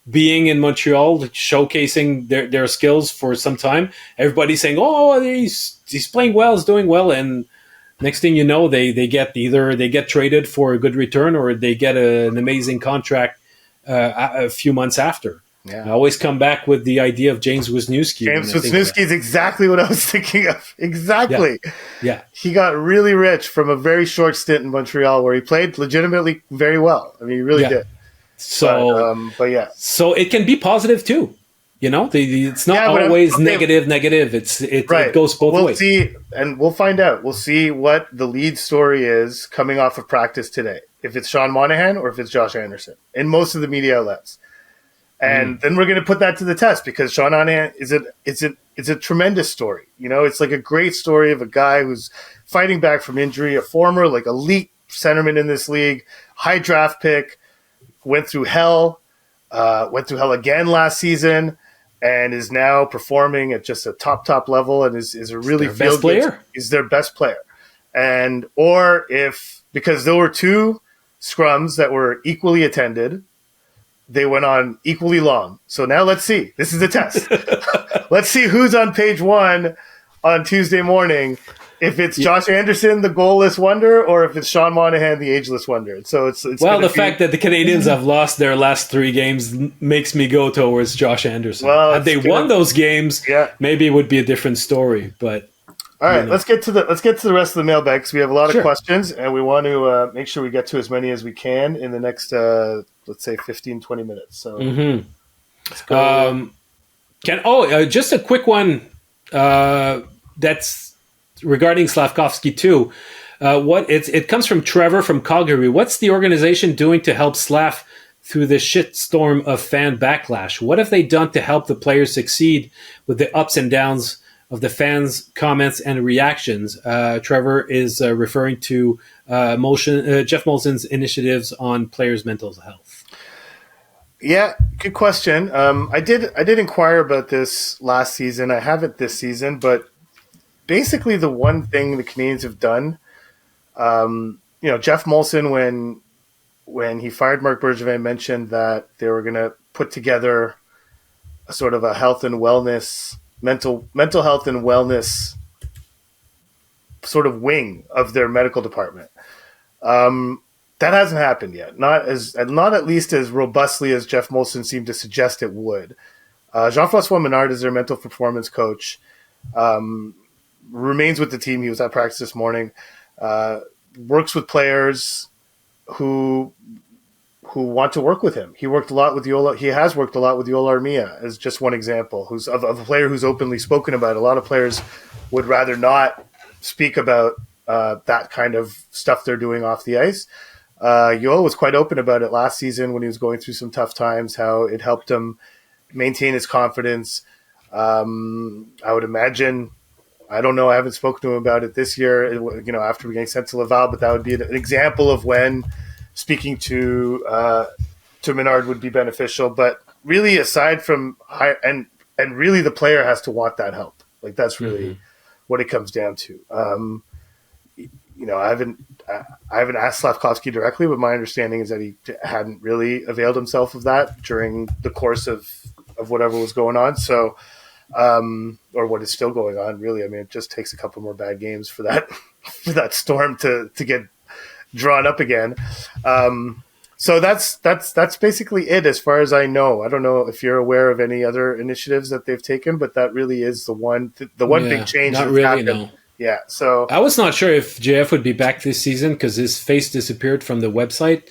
being in Montreal, showcasing their skills for some time. Everybody's saying, "Oh, he's playing well, he's doing well," and next thing you know, they get traded for a good return, or they get an amazing contract a few months after. Yeah. I always come back with the idea of James Wisniewski. James Wisniewski is exactly what I was thinking of. Exactly. Yeah. He got really rich from a very short stint in Montreal where he played legitimately very well. I mean, he really did. But yeah. So it can be positive too. It's not always negative. It goes both ways. We'll see, and we'll find out. We'll see what the lead story is coming off of practice today. If it's Sean Monahan or if it's Josh Anderson in most of the media outlets. And then we're going to put that to the test because Sean Monahan is a tremendous story. It's like a great story of a guy who's fighting back from injury, a former like elite centerman in this league, high draft pick, went through hell again last season, and is now performing at just a top level and is a really best player. Is their best player. Because there were two scrums that were equally attended, they went on equally long. So now let's see. This is a test. Let's see who's on page one on Tuesday morning. If it's Josh Anderson, the goalless wonder, or if it's Sean Monahan, the ageless wonder. So it's the fact that the Canadiens have lost their last 3 games makes me go towards Josh Anderson. Well, had they won those games, maybe it would be a different story. But all right, let's get to the rest of the mailbag because we have a lot of questions and we want to make sure we get to as many as we can in the next let's say 15, 20 minutes. So let's go. Just a quick one that's regarding Slavkovsky too. It comes from Trevor from Calgary. What's the organization doing to help Slav through the shitstorm of fan backlash? What have they done to help the players succeed with the ups and downs of the fans' comments and reactions? Trevor is referring to Jeff Molson's initiatives on players' mental health. Yeah, good question. I did inquire about this last season. I haven't this season, but basically the one thing the Canadiens have done, Jeff Molson, when he fired Marc Bergevin, mentioned that they were going to put together a sort of a health and wellness, mental health and wellness sort of wing of their medical department. That hasn't happened yet. Not at least as robustly as Jeff Molson seemed to suggest it would. Jean-François Menard is their mental performance coach. Remains with the team. He was at practice this morning. Works with players who want to work with him. He worked a lot with Yoel. He has worked a lot with Yoel Armia as just one example. Who's of a player who's openly spoken about. A lot of players would rather not speak about that kind of stuff they're doing off the ice. Yoel was quite open about it last season when he was going through some tough times. How it helped him maintain his confidence. I would imagine. I don't know. I haven't spoken to him about it this year, after getting sent to Laval, but that would be an example of when speaking to Menard would be beneficial. But really, aside from and really the player has to want that help. Like that's really what it comes down to. I haven't asked Slavkovsky directly, but my understanding is that he hadn't really availed himself of that during the course of whatever was going on. So, or what is still going on, really. I mean, it just takes a couple more bad games for that storm to get drawn up again. So that's basically it as far as I know. I don't know if you're aware of any other initiatives that they've taken, but that really is the one big change. Not really, no. Yeah, so I was not sure if JF would be back this season because his face disappeared from the website,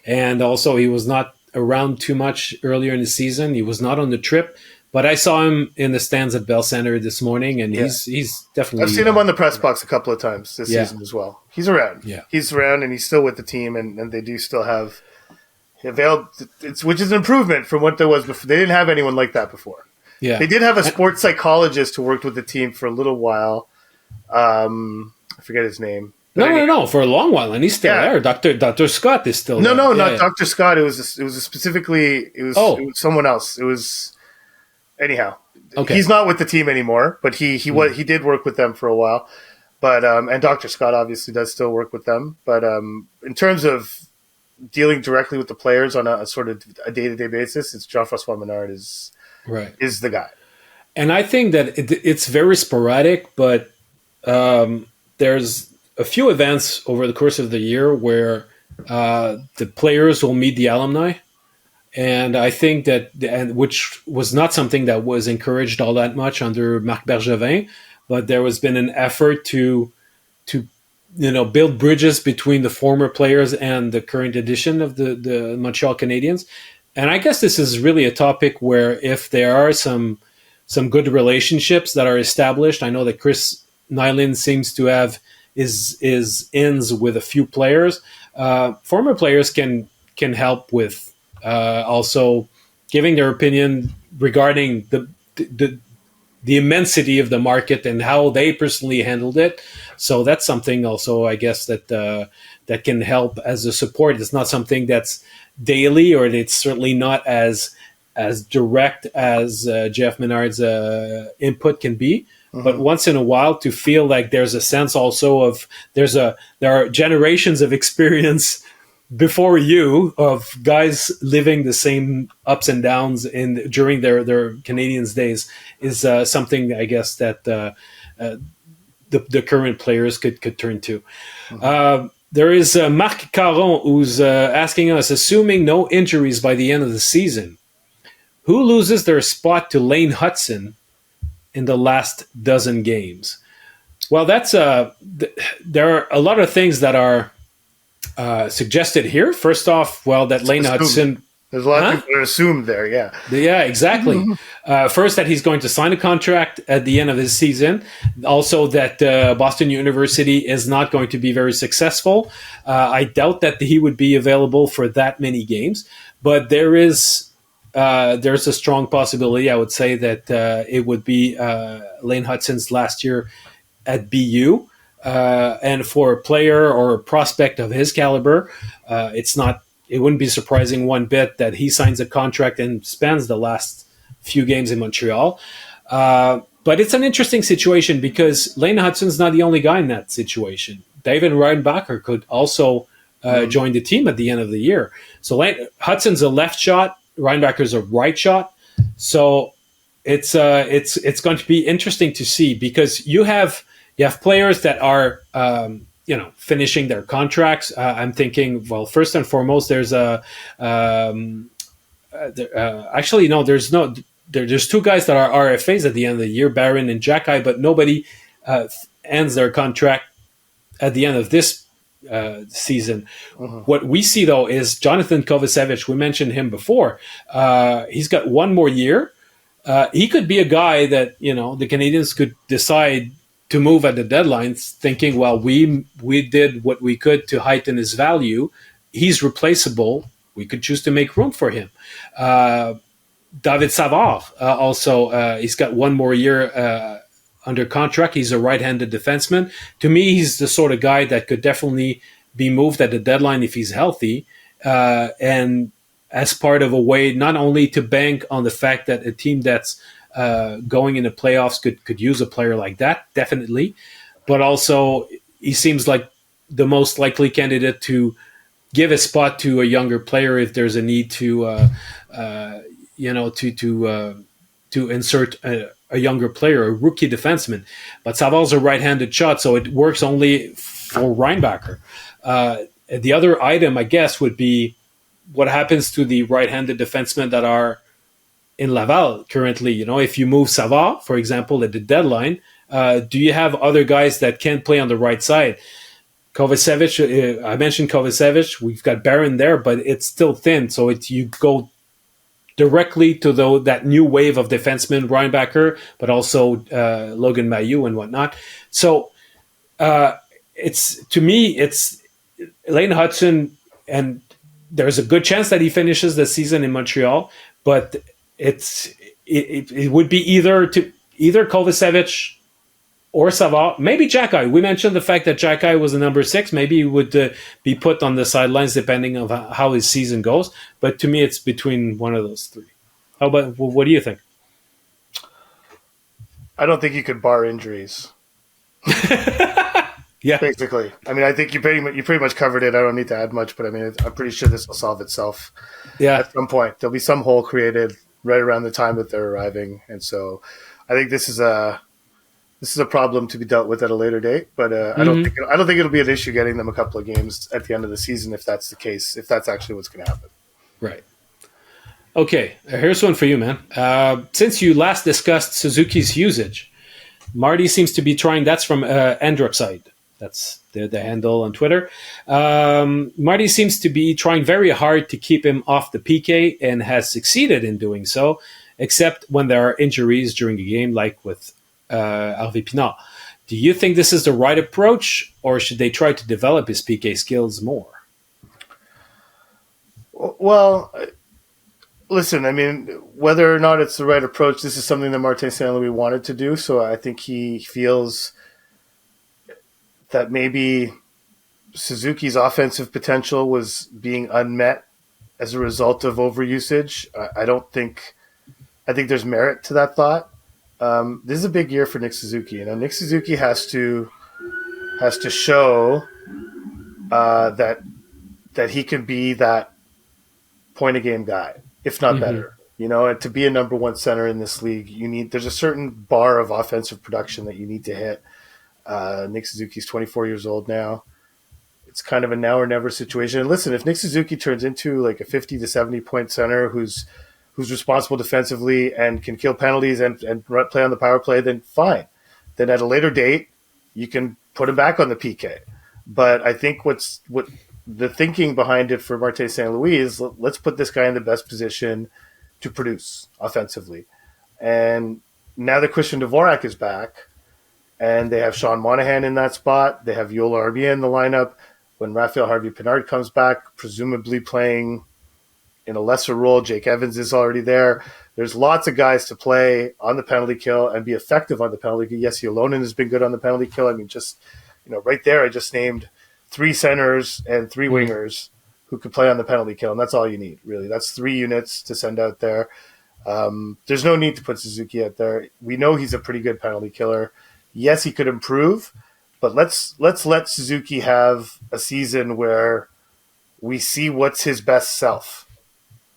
and also he was not around too much earlier in the season. He was not on the trip, but I saw him in the stands at Bell Center this morning, and he's definitely. I've seen him on the press box a couple of times this season as well. He's around. Yeah, he's around, and he's still with the team, and they do still have availed, which is an improvement from what there was before. They didn't have anyone like that before. Yeah, they did have a sports psychologist who worked with the team for a little while. I forget his name. No, for a long while, and he's still there. Dr. Scott is still there. No, not Dr. Scott. It was specifically it was someone else. It was anyhow. Okay. He's not with the team anymore, but he did work with them for a while. But and Dr. Scott obviously does still work with them. But in terms of dealing directly with the players on a sort of a day-to-day basis, it's Jean-François Menard is the guy. And I think that it's very sporadic, but there's a few events over the course of the year where the players will meet the alumni. And I think which was not something that was encouraged all that much under Marc Bergevin, but there has been an effort to build bridges between the former players and the current edition of the Montreal Canadiens. And I guess this is really a topic where if there are some good relationships that are established, I know that Chris Nyland seems to have is ends with a few players. Former players can help with also giving their opinion regarding the immensity of the market and how they personally handled it. So that's something also, I guess, that can help as a support. It's not something that's daily, or it's certainly not as direct as Jeff Menard's input can be. Mm-hmm. But once in a while, to feel like there's a sense also of there are generations of experience before you of guys living the same ups and downs during their Canadiens days is something, I guess, that the current players could turn to. Mm-hmm. There is Marc Caron who's asking us, assuming no injuries by the end of the season, who loses their spot to Lane Hutson in the last dozen games? Well, that's there are a lot of things that are suggested here. First off, well, that Lane Hutson... There's a lot of people that are assumed there, yeah. Yeah, exactly. First, that he's going to sign a contract at the end of his season. Also, that Boston University is not going to be very successful. I doubt that he would be available for that many games. But there's a strong possibility, I would say, that it would be Lane Hutson's last year at BU. And for a player or a prospect of his caliber, it wouldn't be surprising one bit that he signs a contract and spends the last few games in Montreal. But it's an interesting situation because Lane Hutson's not the only guy in that situation. David Reinbacher could also join the team at the end of the year. So Hutson's a left shot, Reinbacher's a right shot. So it's going to be interesting to see because you have players that are finishing their contracts. I'm thinking, well, first and foremost, there's there's two guys that are RFAs at the end of the year, Barron and Jacky, but nobody ends their contract at the end of this season. Uh-huh. What we see, though, is Jonathan Kovacevic. We mentioned him before. He's got one more year. He could be a guy that, the Canadiens could decide to move at the deadline, thinking, well, we did what we could to heighten his value. He's replaceable. We could choose to make room for him. David Savard also, he's got one more year under contract. He's a right-handed defenseman. To me, he's the sort of guy that could definitely be moved at the deadline if he's healthy, and as part of a way not only to bank on the fact that a team that's going into playoffs could use a player like that, definitely, but also he seems like the most likely candidate to give a spot to a younger player if there's a need to insert a younger player, a rookie defenseman. But Savard's a right-handed shot, so it works only for Reinbacher. The other item, I guess, would be what happens to the right-handed defensemen that are in Laval currently. If you move Savard, for example, at the deadline, do you have other guys that can play on the right side? Kovacevic, I mentioned Kovacevic. We've got Barron there, but it's still thin. So you go directly to that new wave of defensemen, Reinbacher, but also Logan Mailloux and whatnot. So it's Lane Hutson, and there's a good chance that he finishes the season in Montreal, but it would be either Kovacevic or Savard, maybe Jacky. We mentioned the fact that Jacky was the number 6. Maybe he would be put on the sidelines depending on how his season goes. But to me, it's between one of those three. What do you think? I don't think you could bar injuries. Yeah, basically. I mean, I think you pretty much covered it. I don't need to add much, but I mean, I'm pretty sure this will solve itself. Yeah, at some point there'll be some hole created right around the time that they're arriving, and so I think this is a problem to be dealt with at a later date. But I don't think it'll be an issue getting them a couple of games at the end of the season if that's the case. If that's actually what's going to happen. Right. Okay, here's one for you, man. Since you last discussed Suzuki's usage, Marty seems to be trying. That's from Androxide. That's the handle on Twitter. Marty seems to be trying very hard to keep him off the PK and has succeeded in doing so, except when there are injuries during a game, like with Harvey Pinard. Do you think this is the right approach, or should they try to develop his PK skills more? Well, listen, I mean, whether or not it's the right approach, this is something that Martin St. Louis wanted to do. So I think he feels that maybe Suzuki's offensive potential was being unmet as a result of overusage. I think there's merit to that thought. This is a big year for Nick Suzuki. You know, Nick Suzuki has to show that he can be that point a game guy, if not better. You know, and to be a number one center in this league, there's a certain bar of offensive production that you need to hit. Nick Suzuki's 24 years old now. It's kind of a now or never situation. And listen, if Nick Suzuki turns into like a 50 to 70 point center who's responsible defensively and can kill penalties and play on the power play, then fine. Then at a later date, you can put him back on the PK. But I think what the thinking behind it for Martin St. Louis is, let's put this guy in the best position to produce offensively. And now that Christian Dvorak is back, and they have Sean Monahan in that spot, they have Yoel Armia in the lineup. When Raphael Harvey-Pinard comes back, presumably playing in a lesser role, Jake Evans is already there. There's lots of guys to play on the penalty kill and be effective on the penalty kill. Yes, Yolonen has been good on the penalty kill. I mean, just, you know, right there, I just named 3 centers and 3 wingers who could play on the penalty kill, and that's all you need, really. That's 3 units to send out there. There's no need to put Suzuki out there. We know he's a pretty good penalty killer. Yes, he could improve, but let's let Suzuki have a season where we see what's his best self.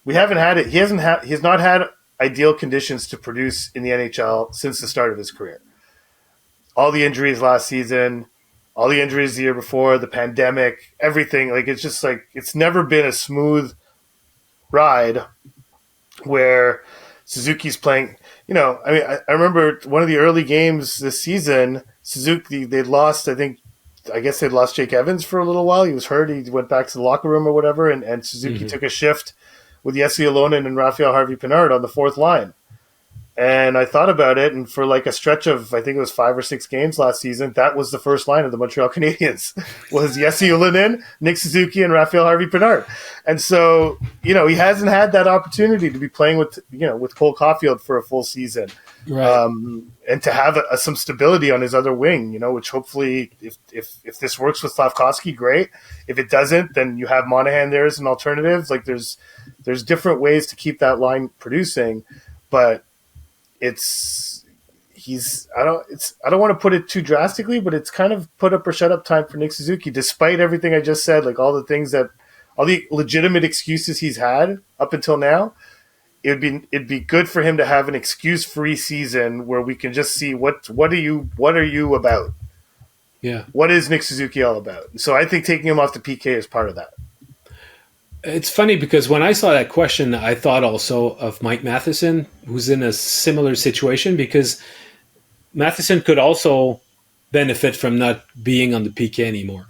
We haven't had it. He has not had ideal conditions to produce in the NHL since the start of his career. All the injuries last season, all the injuries the year before, the pandemic, everything. Like, it's just like, it's never been a smooth ride where Suzuki's playing. You know, I mean, I remember one of the early games this season, Suzuki, they'd lost, I guess they'd lost Jake Evans for a little while. He was hurt. He went back to the locker room or whatever, and Suzuki took a shift with Jesse Ylonen and Raphael Harvey-Pinard on the 4th line. And I thought about it, and for like a stretch of, I think it was 5 or 6 games last season, that was the first line of the Montreal Canadiens, was Jesse Ylonen, Nick Suzuki, and Raphael Harvey-Pinard. And so, you know, he hasn't had that opportunity to be playing with Cole Caulfield for a full season. Right. And to have some stability on his other wing, you know, which hopefully, if this works with Slafkovsky, great. If it doesn't, then you have Monahan there as an alternative. Like, there's different ways to keep that line producing, but I don't want to put it too drastically, but it's kind of put up or shut up time for Nick Suzuki, despite everything I just said, like all the legitimate excuses he's had up until now. It'd be good for him to have an excuse-free season where we can just see what are you about? Yeah. What is Nick Suzuki all about? So I think taking him off the PK is part of that. It's funny because when I saw that question, I thought also of Mike Matheson, who's in a similar situation, because Matheson could also benefit from not being on the PK anymore.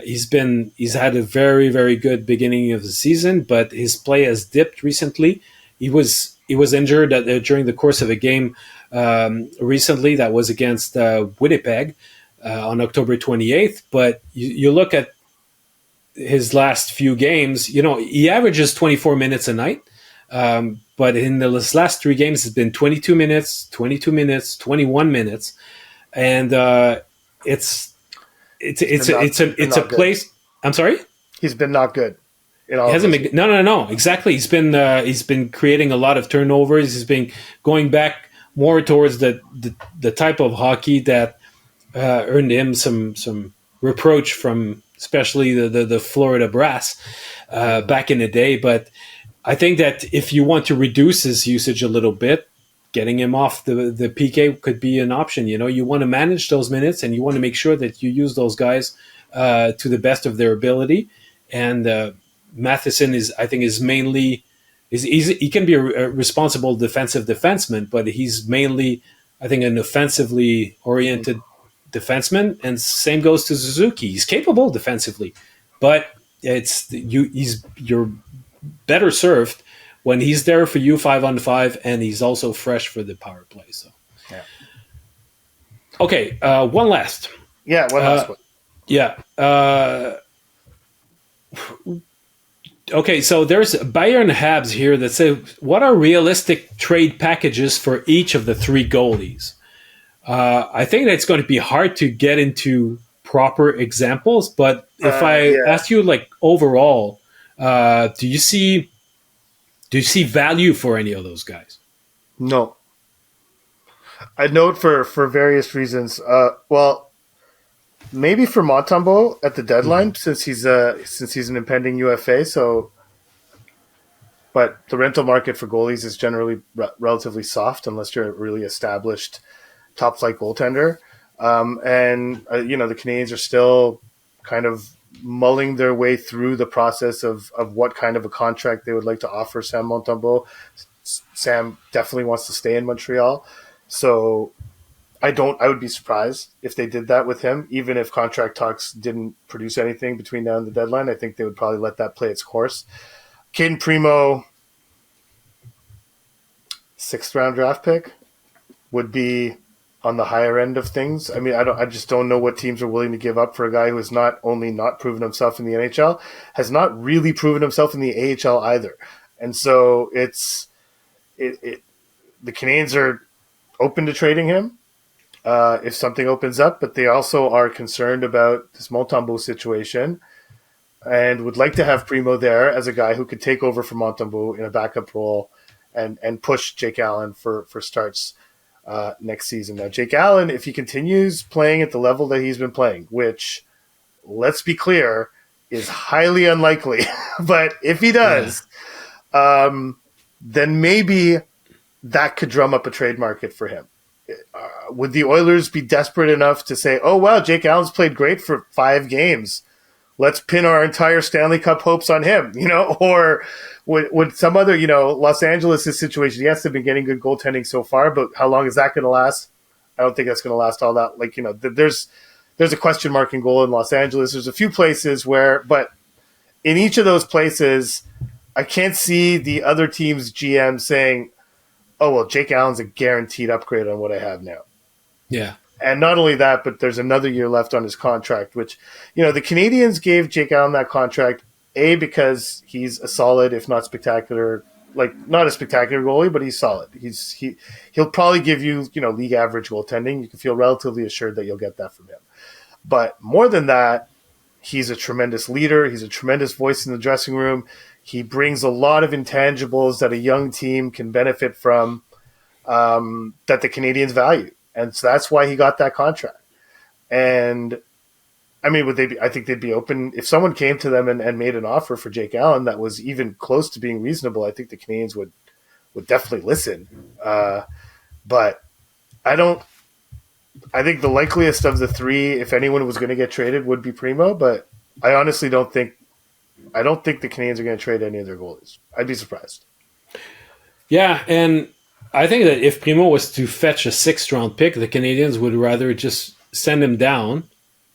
He's had a very, very good beginning of the season, but his play has dipped recently. He was injured during the course of a game recently that was against Winnipeg on October 28th. But you look at his last few games, you know, he averages 24 minutes a night. But in the last 3 games, it's been 22 minutes, 21 minutes. And it's a place. I'm sorry? He's been not good. No. Exactly. He's been creating a lot of turnovers. He's been going back more towards the type of hockey that earned him some reproach from especially the Florida Brass back in the day. But I think that if you want to reduce his usage a little bit, getting him off the PK could be an option. You know, you want to manage those minutes and you want to make sure that you use those guys to the best of their ability. And Matheson is mainly he can be a responsible defensive defenseman, but he's mainly, I think, an offensively oriented defenseman, and same goes to Suzuki. He's capable defensively, but you're better served when he's there for you 5-on-5, and he's also fresh for the power play. So, Yeah. Okay, one last. Yeah, one last one. Yeah. Okay, so there's Bayern Habs here that say, what are realistic trade packages for each of the three goalies? I think that it's going to be hard to get into proper examples, but if I ask you, like, overall, do you see value for any of those guys? No. I note for various reasons. Well, maybe for Montembeault at the deadline, since he's an impending UFA. So, but the rental market for goalies is generally relatively soft unless you're a really established top flight goaltender. The Canadiens are still kind of mulling their way through the process of what kind of a contract they would like to offer Sam Montembeault. Sam definitely wants to stay in Montreal. So I would be surprised if they did that with him, even if contract talks didn't produce anything between now and the deadline. I think they would probably let that play its course. Caden Primo, 6th round draft pick, would be on the higher end of things. I mean, I just don't know what teams are willing to give up for a guy who has not only not proven himself in the NHL, has not really proven himself in the AHL either. And so the Canadiens are open to trading him if something opens up, but they also are concerned about this Montembeault situation and would like to have Primo there as a guy who could take over for Montembeault in a backup role and push Jake Allen for starts next season. Now, Jake Allen, if he continues playing at the level that he's been playing, which, let's be clear, is highly unlikely, but if he does, then maybe that could drum up a trade market for him. Would the Oilers be desperate enough to say, oh, wow, Jake Allen's played great for 5 games. Let's pin our entire Stanley Cup hopes on him, or would some other, Los Angeles' situation, yes, they've been getting good goaltending so far, but how long is that going to last? I don't think that's going to last all that. There's a question mark in goal in Los Angeles. There's a few places but in each of those places, I can't see the other team's GM saying, oh, well, Jake Allen's a guaranteed upgrade on what I have now. Yeah. And not only that, but there's another year left on his contract, which, the Canadiens gave Jake Allen that contract, because he's a solid, if not spectacular, not a spectacular goalie, but he's solid. He'll probably give you, league average goaltending. You can feel relatively assured that you'll get that from him. But more than that, he's a tremendous leader. He's a tremendous voice in the dressing room. He brings a lot of intangibles that a young team can benefit from, that the Canadiens value. And so that's why he got that contract. And I mean, I think they'd be open if someone came to them and made an offer for Jake Allen that was even close to being reasonable. I think the Canadiens would definitely listen. But I think the likeliest of the three, if anyone was going to get traded, would be Primo. But I honestly don't think the Canadiens are going to trade any of their goalies. I'd be surprised. Yeah, and I think that if Primo was to fetch a 6th round pick, the Canadiens would rather just send him down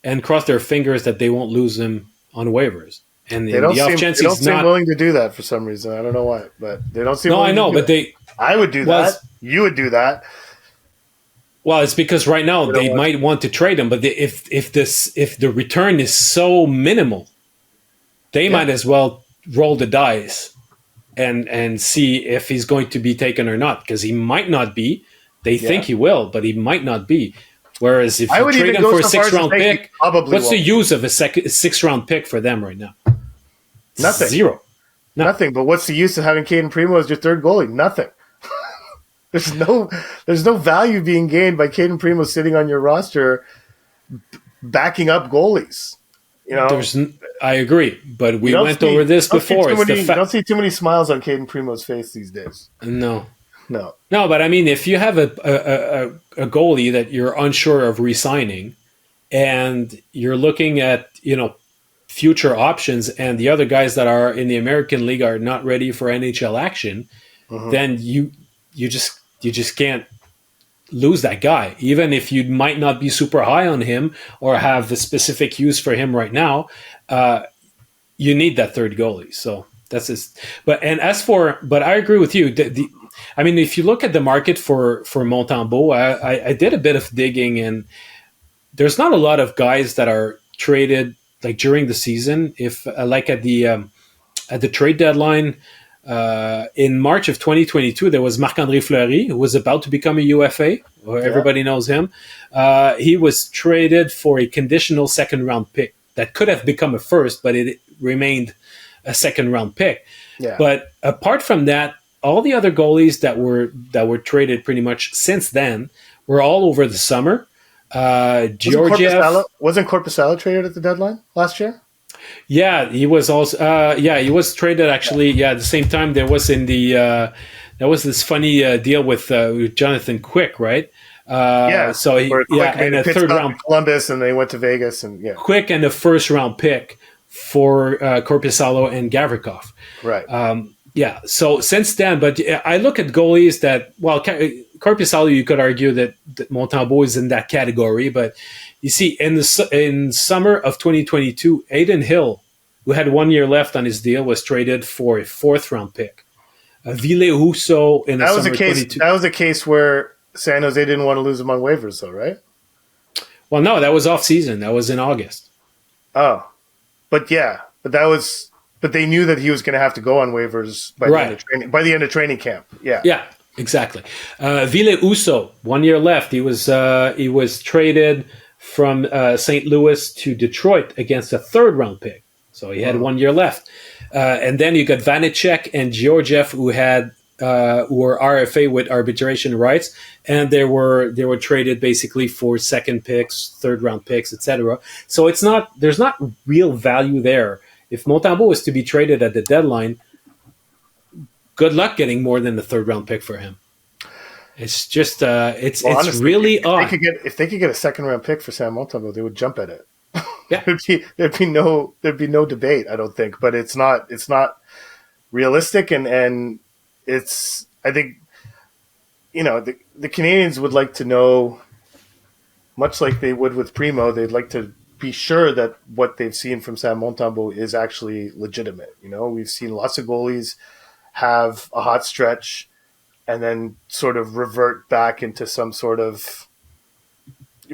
and cross their fingers that they won't lose him on waivers. And they don't seem willing to do that for some reason. I don't know why, but they don't seem. No, I know, but I would do that. You would do that. Well, it's because right now they might want to trade him, but if the return is so minimal, they might as well roll the dice and see if he's going to be taken or not, because he might not be. They think he will, but he might not be. Whereas if you trade him for a 6th round pick, what's the use of a 6th round pick for them right now? Nothing. Zero. Nothing. But what's the use of having Caden Primo as your third goalie? Nothing. There's no value being gained by Caden Primo sitting on your roster, backing up goalies. I agree, but we went over this before. You don't see too many smiles on Caden Primo's face these days. No, but I mean, if you have a goalie that you're unsure of re-signing, and you're looking at future options, and the other guys that are in the American League are not ready for NHL action, then you just can't lose that guy, even if you might not be super high on him or have the specific use for him right now. You need that third goalie. So that's his. But I agree with you. I mean, if you look at the market for Montembeault, I did a bit of digging, and there's not a lot of guys that are traded like during the season. If like at the trade deadline in March of 2022, there was Marc-André Fleury, who was about to become a UFA. Everybody knows him. He was traded for a conditional second round pick that could have become a first, but it remained a second round pick. Yeah. But apart from that, all the other goalies that were traded pretty much since then were all over the summer. Georgiev wasn't Korpisalo traded at the deadline last year? Yeah, he was also. He was traded actually. Yeah, at the same time there was there was this funny deal with Jonathan Quick, right? So and a third round Columbus, and they went to Vegas, and Quick and a first round pick for Korpisalo and Gavrikov. Right. So since then, but I look at goalies that, well, Korpisalo, you could argue that Montembeault is in that category, but you see, in summer of 2022, Aiden Hill, who had 1 year left on his deal, was traded for a fourth round pick. Ville Husso in the summer of 22. That was a case where San Jose didn't want to lose him on waivers, though, right? Well, no, that was off season. That was in August. Oh, but they knew that he was going to have to go on waivers by the end of training camp. Yeah. Yeah, exactly. Ville Husso, 1 year left. He was traded from St. Louis to Detroit against a third round pick. So he had 1 year left. And then you got Vanecek and Georgiev, who were RFA with arbitration rights, and they were traded basically for second picks, third round picks, etc. So there's not real value there. If Montembeault was to be traded at the deadline, good luck getting more than the third round pick for him. It's just it's honestly, really odd. If they could get a second round pick for Sam Montembeault, they would jump at it. Yeah. there'd be no debate, I don't think. But it's not realistic, and it's, I think, the Canadiens would like to know, much like they would with Primo, they'd like to be sure that what they've seen from Sam Montembeault is actually legitimate. We've seen lots of goalies have a hot stretch and then sort of revert back into some sort of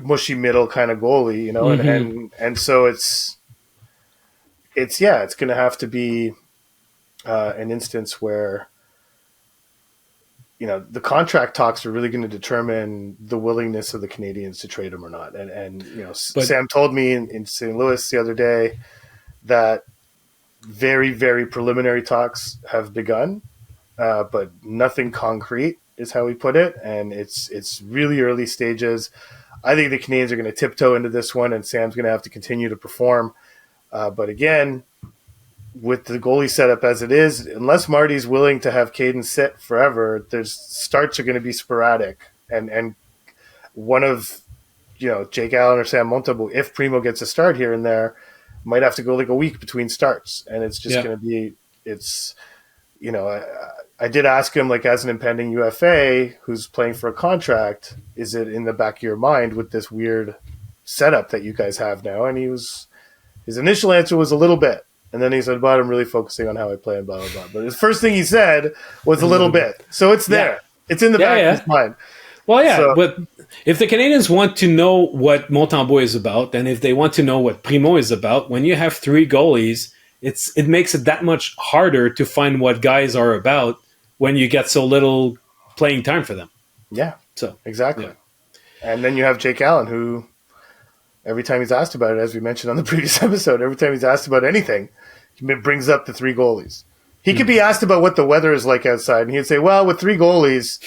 mushy middle kind of goalie, mm-hmm. and so it's going to have to be an instance where the contract talks are really going to determine the willingness of the Canadiens to trade him or not. But Sam told me in St. Louis the other day that very, very preliminary talks have begun, but nothing concrete is how he put it. And it's really early stages. I think the Canadiens are going to tiptoe into this one, and Sam's going to have to continue to perform. But again, with the goalie setup as it is, unless Marty's willing to have Caden sit forever, there's starts are going to be sporadic. And one of, Jake Allen or Sam Montembeault, if Primo gets a start here and there, might have to go like a week between starts. And it's just going to be, I did ask him, like, as an impending UFA who's playing for a contract, is it in the back of your mind with this weird setup that you guys have now? And his initial answer was a little bit. And then he said, but I'm really focusing on how I play and blah, blah, blah. But his first thing he said was a little bit. So it's there. Yeah. It's in the back of his mind. Well, yeah, but if the Canadiens want to know what Montembeault is about, and if they want to know what Primo is about, when you have three goalies, it makes it that much harder to find what guys are about when you get so little playing time for them. Yeah, so exactly. Yeah. And then you have Jake Allen, who every time he's asked about it, as we mentioned on the previous episode, every time he's asked about anything, he brings up the three goalies. He could be asked about what the weather is like outside, and he'd say, well, with three goalies,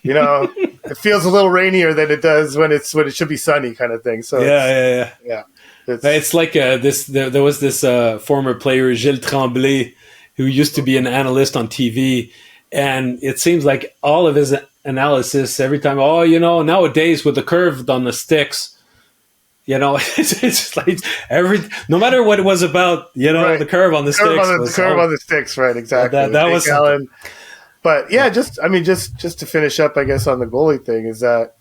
it feels a little rainier than it does when it should be sunny, kind of thing. So yeah. It's like there was this former player, Gilles Tremblay, who used to be an analyst on TV, and it seems like all of his analysis every time, nowadays with the curve on the sticks, it's like no matter what it was about, right. The curve on the sticks. The curve on the sticks, right? Exactly. That was Allen. But yeah, just to finish up, I guess, on the goalie thing is that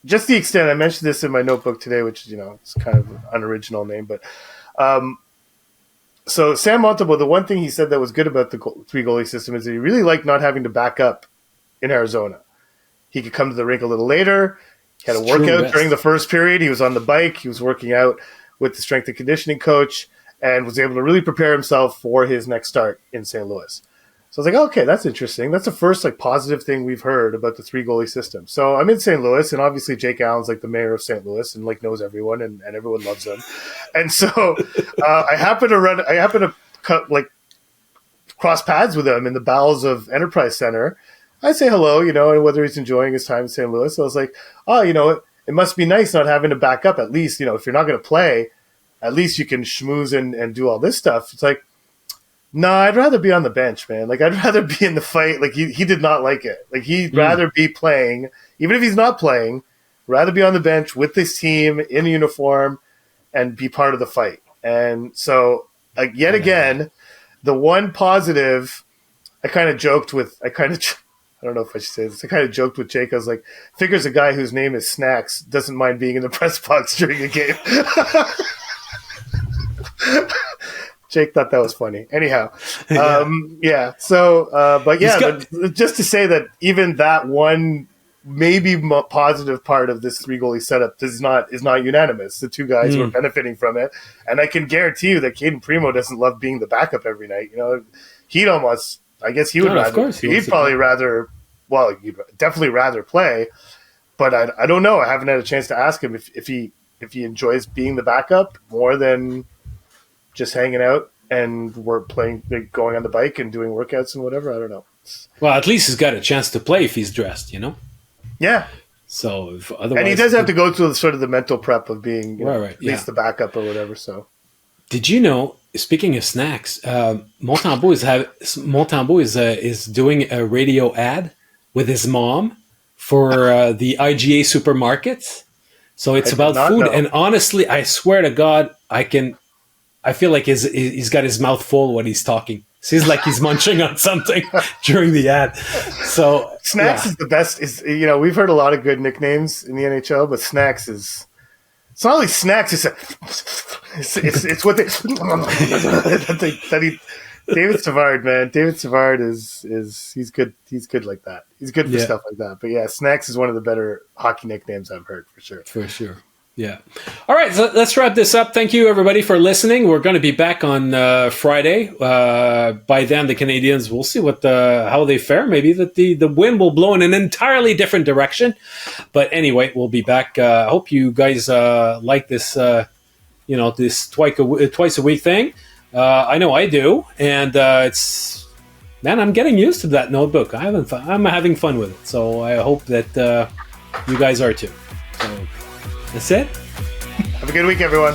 just the extent. I mentioned this in my notebook today, which is, it's kind of an unoriginal name, but so Sam Montembeault, the one thing he said that was good about the three goalie system is that he really liked not having to back up in Arizona. He could come to the rink a little later. He had a workout during the first period. He was on the bike. He was working out with the strength and conditioning coach and was able to really prepare himself for his next start in St. Louis. So I was like, okay, that's interesting. That's the first positive thing we've heard about the three goalie system. So I'm in St. Louis, and obviously Jake Allen's the mayor of St. Louis and knows everyone, and everyone loves him. And so I happen to cross paths with him in the bowels of Enterprise Center. I say hello, and whether he's enjoying his time in St. Louis. So I was like, it must be nice not having to back up. At least, if you're not going to play, at least you can schmooze and do all this stuff. It's like, no, I'd rather be on the bench, man. I'd rather be in the fight. He did not like it. He'd rather be playing, even if he's not playing, rather be on the bench with this team in uniform and be part of the fight. And so, yet again, the one positive, I kind of joked with, I don't know if I should say this. I kind of joked with Jake. I was like, figures a guy whose name is Snacks doesn't mind being in the press box during a game. Jake thought that was funny. Anyhow, yeah. So, but just to say that even that one maybe positive part of this three goalie setup is not unanimous. The two guys who are benefiting from it, and I can guarantee you that Caden Primo doesn't love being the backup every night. He'd almost. I guess he would rather. Of course, he'd probably rather. Well, he'd definitely rather play, but I don't know. I haven't had a chance to ask him if he enjoys being the backup more than just hanging out and going on the bike and doing workouts and whatever. I don't know. Well, at least he's got a chance to play if he's dressed, Yeah. So otherwise, and he does have to go through sort of the mental prep of being at least the backup or whatever. So, did you know? Speaking of Snacks, Montembeault is doing a radio ad with his mom for the IGA supermarkets. So it's about food, and honestly, I swear to God, I feel like he's got his mouth full when he's talking. Seems like he's munching on something during the ad. So Snacks is the best. We've heard a lot of good nicknames in the NHL, but Snacks is. It's not only Snacks. It's what they David Savard, man. David Savard is he's good. He's good like that. He's good for stuff like that. But yeah, Snacks is one of the better hockey nicknames I've heard for sure. For sure. Yeah. All right, so let's wrap this up. Thank you, everybody, for listening. We're going to be back on Friday. By then, the Canadiens, we'll see how they fare. Maybe that the wind will blow in an entirely different direction. But anyway, we'll be back. I hope you guys like this, this twice a week thing. I know I do, and I'm getting used to that notebook. I'm having fun with it. So I hope that you guys are too. So. That's it. Have a good week, everyone.